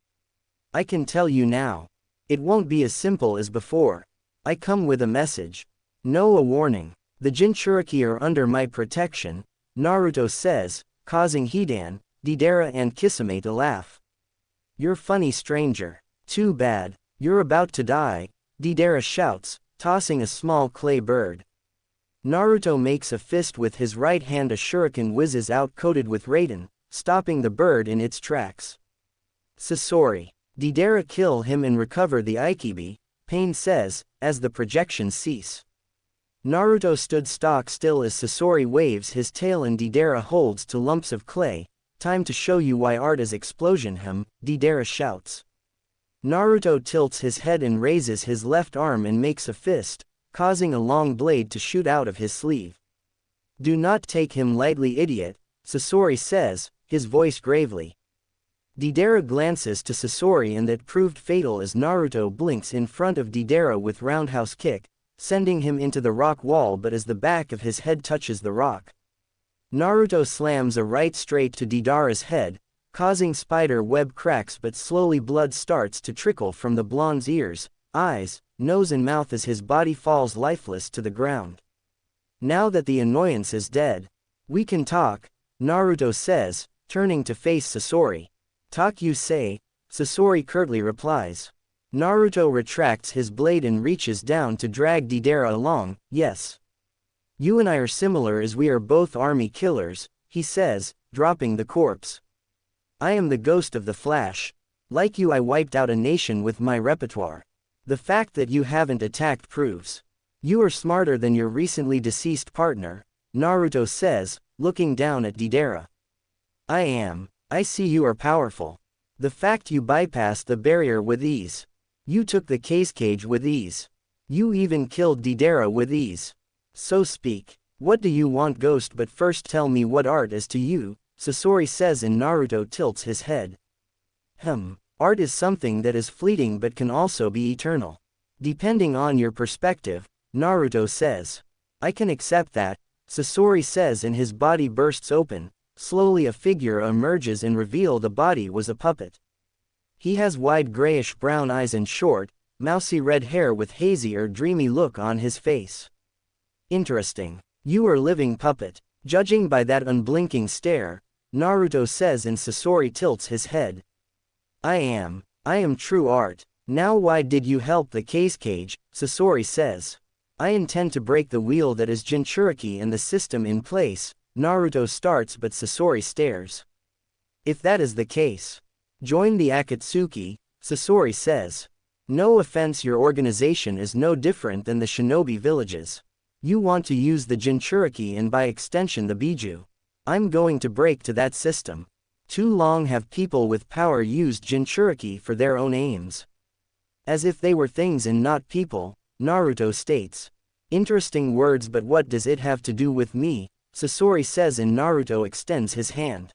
A: I can tell you now. It won't be as simple as before. I come with a message. No, a warning. The Jinchuriki are under my protection, Naruto says, causing Hidan, Deidara and Kisame to laugh. You're funny, stranger. Too bad. You're about to die, Deidara shouts, tossing a small clay bird. Naruto makes a fist with his right hand. A shuriken whizzes out coated with radon, stopping the bird in its tracks. Sasori. Deidara kill him and recover the Ikibi, Pain says, as the projections cease. Naruto stood stock still as Sasori waves his tail and Deidara holds to lumps of clay. Time to show you why art is explosion, Deidara shouts. Naruto tilts his head and raises his left arm and makes a fist, causing a long blade to shoot out of his sleeve. Do not take him lightly, idiot, Sasori says, his voice gravely. Deidara glances to Sasori and that proved fatal as Naruto blinks in front of Deidara with roundhouse kick, sending him into the rock wall but as the back of his head touches the rock. Naruto slams a right straight to Deidara's head, causing spider web cracks but slowly blood starts to trickle from the blonde's ears, eyes, nose and mouth as his body falls lifeless to the ground. Now that the annoyance is dead, we can talk, Naruto says, turning to face Sasori. Talk you say, Sasori curtly replies. Naruto retracts his blade and reaches down to drag Deidara along. Yes. You and I are similar as we are both army killers, he says, dropping the corpse. I am the ghost of the Flash. Like you, I wiped out a nation with my repertoire. The fact that you haven't attacked proves you are smarter than your recently deceased partner, Naruto says, looking down at Deidara. I see you are powerful. The fact you bypassed the barrier with ease. You took the cage with ease. You even killed Deidara with ease. So speak. What do you want, ghost? But first tell me what art is to you, Sasori says, and Naruto tilts his head. Art is something that is fleeting but can also be eternal. Depending on your perspective, Naruto says. I can accept that, Sasori says, and his body bursts open. Slowly a figure emerges and reveal the body was a puppet. He has wide grayish-brown eyes and short, mousy red hair with hazy or dreamy look on his face. Interesting. You are living puppet. Judging by that unblinking stare, Naruto says, and Sasori tilts his head. I am true art. Now why did you help the cage? Sasori says. I intend to break the wheel that is Jinchuriki and the system in place, Naruto starts, but Sasori stares. If that is the case, join the Akatsuki, Sasori says. No offense, your organization is no different than the Shinobi villages. You want to use the Jinchuriki and by extension the Biju. I'm going to break to that system. Too long have people with power used Jinchuriki for their own aims. As if they were things and not people, Naruto states. Interesting words, but what does it have to do with me? Sasori says, and Naruto extends his hand.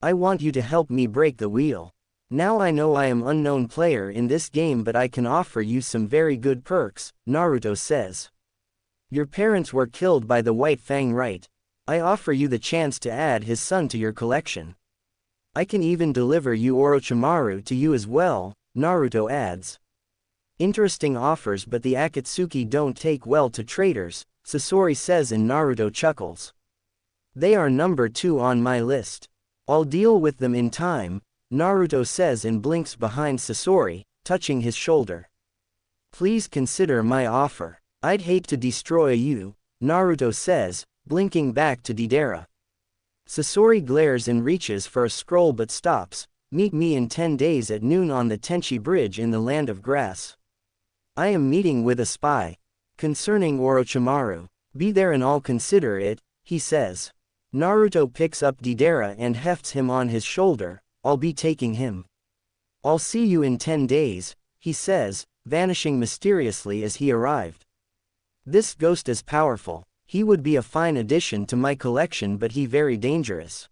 A: I want you to help me break the wheel. Now I know I am unknown player in this game, but I can offer you some very good perks, Naruto says. Your parents were killed by the White Fang, right? I offer you the chance to add his son to your collection. I can even deliver you Orochimaru to you as well, Naruto adds. Interesting offers, but the Akatsuki don't take well to traitors, Sasori says, and Naruto chuckles. They are number 2 on my list. I'll deal with them in time, Naruto says, and blinks behind Sasori, touching his shoulder. Please consider my offer. I'd hate to destroy you, Naruto says, blinking back to Deidara. Sasori glares and reaches for a scroll but stops. Meet me in 10 days at noon on the Tenchi Bridge in the Land of Grass. I am meeting with a spy. Concerning Orochimaru. Be there and I'll consider it, he says. Naruto picks up Deidara and hefts him on his shoulder. I'll be taking him. I'll see you in 10 days, he says, vanishing mysteriously as he arrived. This ghost is powerful. He would be a fine addition to my collection, but he very dangerous.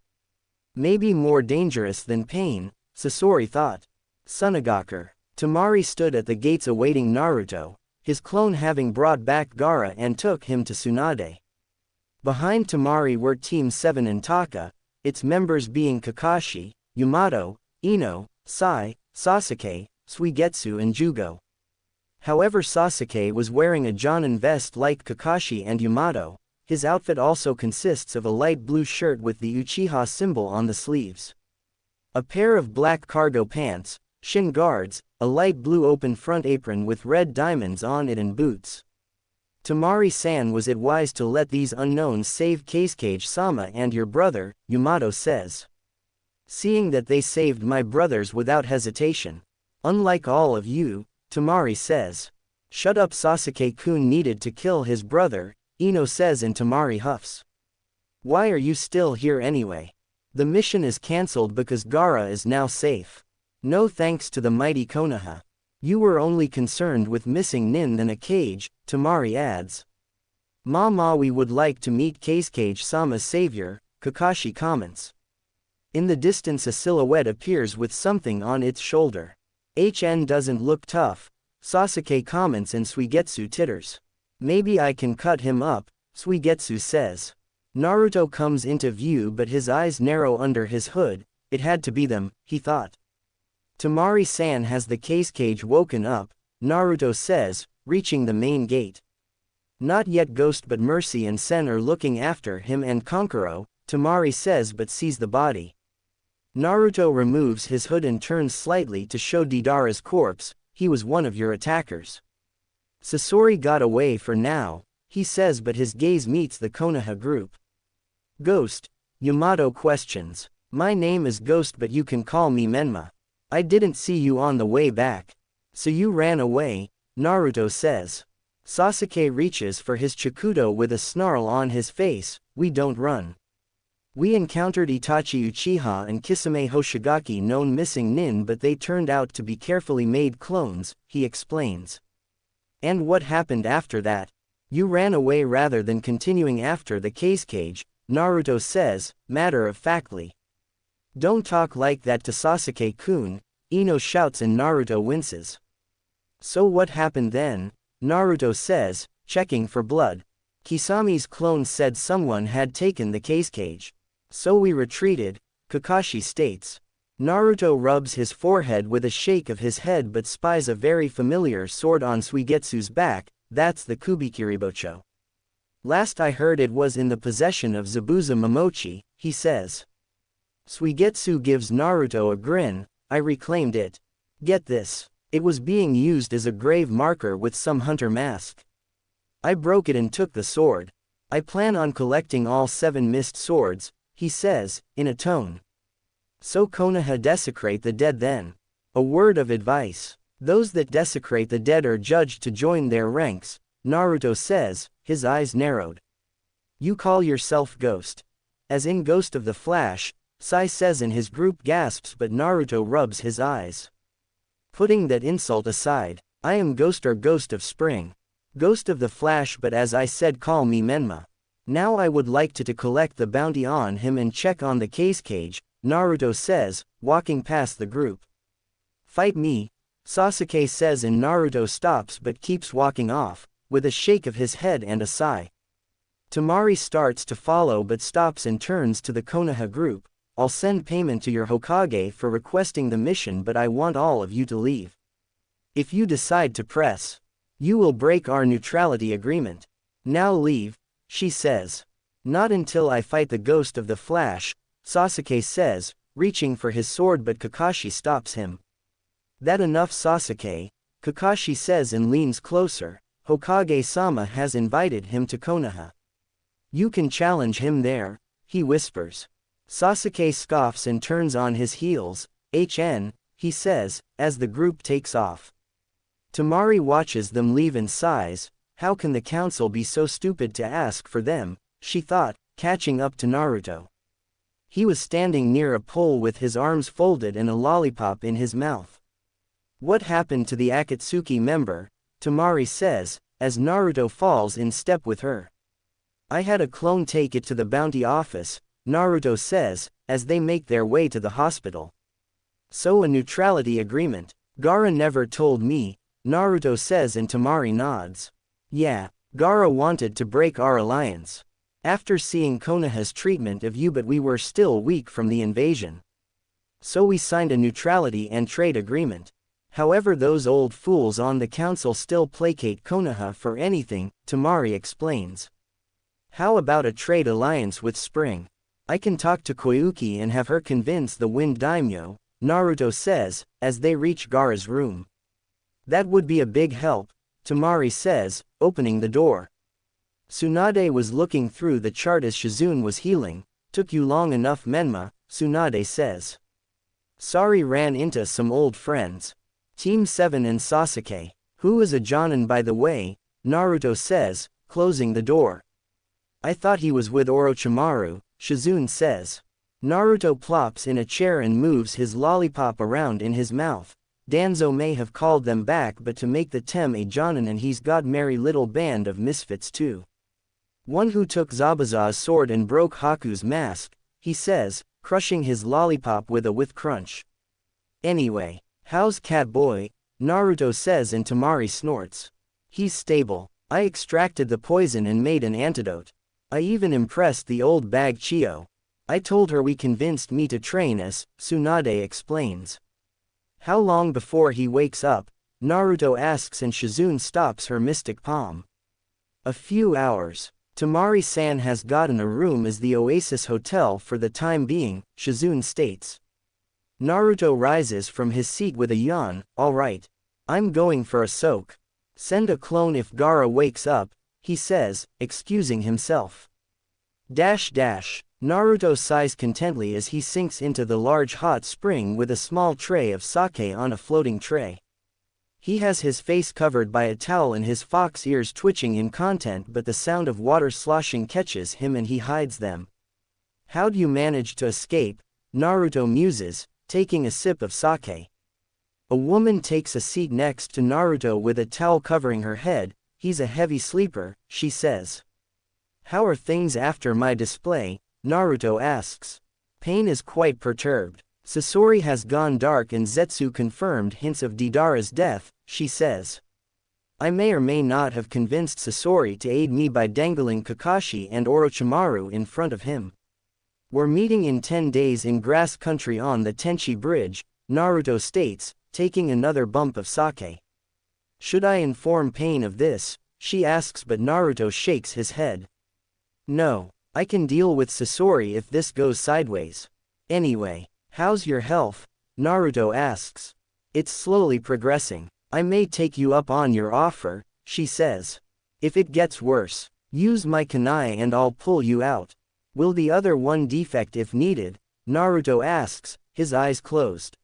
A: Maybe more dangerous than Pain, Sasori thought. Sunagakur. Tamari stood at the gates awaiting Naruto, his clone having brought back Gaara and took him to Tsunade. Behind Tamari were Team 7 and Taka, its members being Kakashi, Yamato, Ino, Sai, Sasuke, Suigetsu and Jugo. However, Sasuke was wearing a Jonin vest like Kakashi and Yamato. His outfit also consists of a light blue shirt with the Uchiha symbol on the sleeves. A pair of black cargo pants, shin guards, a light blue open front apron with red diamonds on it and boots. Tamari-san, was it wise to let these unknowns save Kazekage-sama and your brother, Yamato says. Seeing that they saved my brothers without hesitation. Unlike all of you, Tamari says. Shut up, Sasuke-kun needed to kill his brother, Ino says, and Tamari huffs. Why are you still here anyway? The mission is cancelled because Gaara is now safe. No thanks to the mighty Konoha. You were only concerned with missing Nin than a cage, Tamari adds. Mama, we would like to meet Keisuke-sama's savior, Kakashi comments. In the distance a silhouette appears with something on its shoulder. Doesn't look tough, Sasuke comments and Suigetsu titters. Maybe I can cut him up, Suigetsu says. Naruto comes into view but his eyes narrow under his hood. It had to be them, he thought. Temari-san, has the Keisuke woken up, Naruto says, reaching the main gate. Not yet, Ghost, but Mercy and Sen are looking after him and Kankuro, Temari says, but sees the body. Naruto removes his hood and turns slightly to show Deidara's corpse. He was one of your attackers. Sasori got away for now, he says, but his gaze meets the Konoha group. Ghost, Yamato questions. My name is Ghost, but you can call me Menma. I didn't see you on the way back. So you ran away, Naruto says. Sasuke reaches for his Chikudo with a snarl on his face. We don't run. We encountered Itachi Uchiha and Kisame Hoshigaki, known missing nin, but they turned out to be carefully made clones, he explains. And what happened after that? You ran away rather than continuing after the Keisuke, Naruto says, matter-of-factly. Don't talk like that to Sasuke-kun, Ino shouts and Naruto winces. So what happened then? Naruto says, checking for blood. Kisame's clone said someone had taken the Keisuke. So we retreated, Kakashi states. Naruto rubs his forehead with a shake of his head but spies a very familiar sword on Suigetsu's back. That's the Kubikiribocho. Last I heard it was in the possession of Zabuza Momochi, he says. Suigetsu gives Naruto a grin. I reclaimed it. Get this. It was being used as a grave marker with some hunter mask. I broke it and took the sword. I plan on collecting all 7 missed swords, he says, in a tone. So Konoha desecrate the dead then. A word of advice. Those that desecrate the dead are judged to join their ranks, Naruto says, his eyes narrowed. You call yourself Ghost. As in Ghost of the Flash, Sai says, and his group gasps, but Naruto rubs his eyes. Putting that insult aside, I am Ghost, or Ghost of Spring. Ghost of the Flash, but as I said, call me Menma. Now I would like to collect the bounty on him and check on the Keisuke, Naruto says, walking past the group. Fight me, Sasuke says, and Naruto stops but keeps walking off, with a shake of his head and a sigh. Temari starts to follow but stops and turns to the Konoha group. I'll send payment to your Hokage for requesting the mission, but I want all of you to leave. If you decide to press, you will break our neutrality agreement. Now leave, she says. Not until I fight the Ghost of the Flash, Sasuke says, reaching for his sword, but Kakashi stops him. That enough, Sasuke, Kakashi says and leans closer. Hokage-sama has invited him to Konoha. You can challenge him there, he whispers. Sasuke scoffs and turns on his heels. He says, as the group takes off. Temari watches them leave and sighs. How can the council be so stupid to ask for them, she thought, catching up to Naruto. He was standing near a pole with his arms folded and a lollipop in his mouth. What happened to the Akatsuki member? Temari says, as Naruto falls in step with her. I had a clone take it to the bounty office, Naruto says, as they make their way to the hospital. So a neutrality agreement. Gaara never told me, Naruto says, and Temari nods. Yeah, Gaara wanted to break our alliance. After seeing Konoha's treatment of you, but we were still weak from the invasion. So we signed a neutrality and trade agreement. However, those old fools on the council still placate Konoha for anything, Temari explains. How about a trade alliance with Spring? I can talk to Koyuki and have her convince the Wind Daimyo, Naruto says, as they reach Gaara's room. That would be a big help, Temari says, opening the door. Tsunade was looking through the chart as Shizune was healing. Took you long enough, Menma, Tsunade says. Sorry, ran into some old friends. Team 7 and Sasuke. Who is a Jonin, by the way, Naruto says, closing the door. I thought he was with Orochimaru, Shizune says. Naruto plops in a chair and moves his lollipop around in his mouth. Danzo may have called them back, but to make the Tem a Jonin, and he's got merry little band of misfits too. One who took Zabuza's sword and broke Haku's mask, he says, crushing his lollipop with crunch. Anyway, how's Catboy? Naruto says and Temari snorts. He's stable. I extracted the poison and made an antidote. I even impressed the old bag Chio. I told her we convinced me to train us, Tsunade explains. How long before he wakes up? Naruto asks and Shizune stops her mystic palm. A few hours. Temari-san has gotten a room as the Oasis Hotel for the time being, Shizune states. Naruto rises from his seat with a yawn. Alright. I'm going for a soak. Send a clone if Gaara wakes up, he says, excusing himself. Naruto sighs contentedly as he sinks into the large hot spring with a small tray of sake on a floating tray. He has his face covered by a towel and his fox ears twitching in content, but the sound of water sloshing catches him and he hides them. How'd you manage to escape? Naruto muses, taking a sip of sake. A woman takes a seat next to Naruto with a towel covering her head. He's a heavy sleeper, she says. How are things after my display? Naruto asks. Pain is quite perturbed. Sasori has gone dark and Zetsu confirmed hints of Deidara's death, she says. I may or may not have convinced Sasori to aid me by dangling Kakashi and Orochimaru in front of him. We're meeting in 10 days in grass country on the Tenchi Bridge, Naruto states, taking another bump of sake. Should I inform Pain of this? She asks, but Naruto shakes his head. No, I can deal with Sasori if this goes sideways. Anyway, how's your health? Naruto asks. It's slowly progressing. I may take you up on your offer, she says. If it gets worse, use my kunai and I'll pull you out. Will the other one defect if needed? Naruto asks, his eyes closed.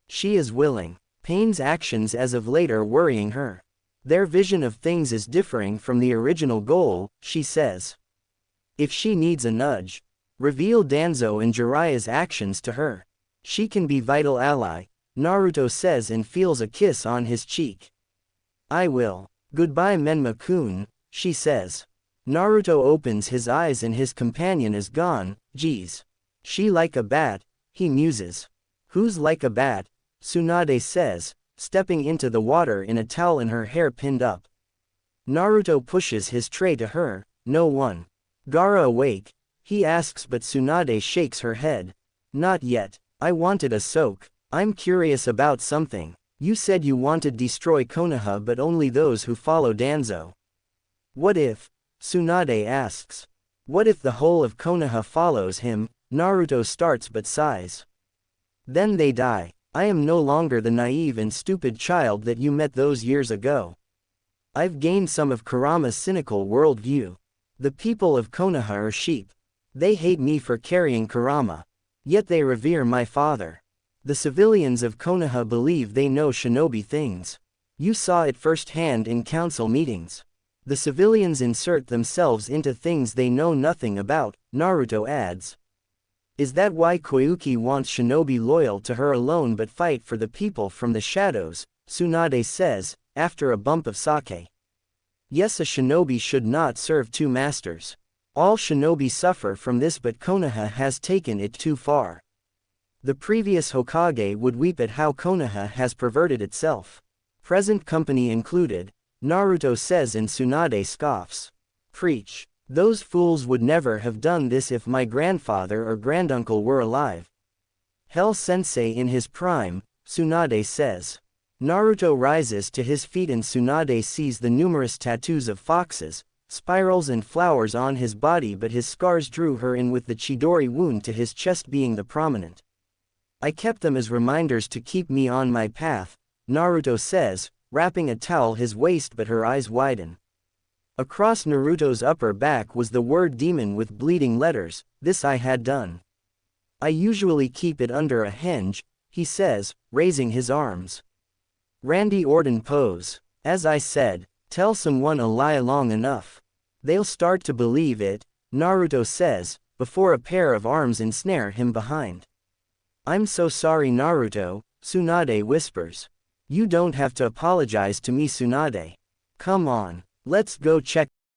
A: She is willing. Pain's actions as of late are worrying her. Their vision of things is differing from the original goal, she says. If she needs a nudge, reveal Danzo and Jiraiya's actions to her. She can be vital ally, Naruto says and feels a kiss on his cheek. I will. Goodbye Menma-kun, she says. Naruto opens his eyes and his companion is gone. Geez. She like a bat, he muses. Who's like a bat? Tsunade says, stepping into the water in a towel and her hair pinned up. Naruto pushes his tray to her. No one. Gaara awake? He asks, but Tsunade shakes her head. Not yet. I wanted a soak. I'm curious about something. You said you wanted destroy Konoha but only those who follow Danzo. What if? Tsunade asks. What if the whole of Konoha follows him? Naruto starts but sighs. Then they die. I am no longer the naive and stupid child that you met those years ago. I've gained some of Kurama's cynical worldview. The people of Konoha are sheep. They hate me for carrying Kurama. Yet they revere my father. The civilians of Konoha believe they know shinobi things. You saw it firsthand in council meetings. The civilians insert themselves into things they know nothing about, Naruto adds. Is that why Koyuki wants shinobi loyal to her alone but fight for the people from the shadows? Tsunade says, after a bump of sake. Yes, a shinobi should not serve two masters. All shinobi suffer from this, but Konoha has taken it too far. The previous Hokage would weep at how Konoha has perverted itself. Present company included, Naruto says and Tsunade scoffs. Preach. Those fools would never have done this if my grandfather or granduncle were alive. Hell Sensei in his prime, Tsunade says. Naruto rises to his feet and Tsunade sees the numerous tattoos of foxes, spirals and flowers on his body, but his scars drew her in, with the Chidori wound to his chest being the prominent. I kept them as reminders to keep me on my path, Naruto says, wrapping a towel his waist, but her eyes widen. Across Naruto's upper back was the word demon with bleeding letters. This I had done. I usually keep it under a hinge, he says, raising his arms. Randy Orton pose. As I said, tell someone a lie long enough. They'll start to believe it, Naruto says, before a pair of arms ensnare him behind. I'm so sorry Naruto, Tsunade whispers. You don't have to apologize to me Tsunade. Come on, let's go check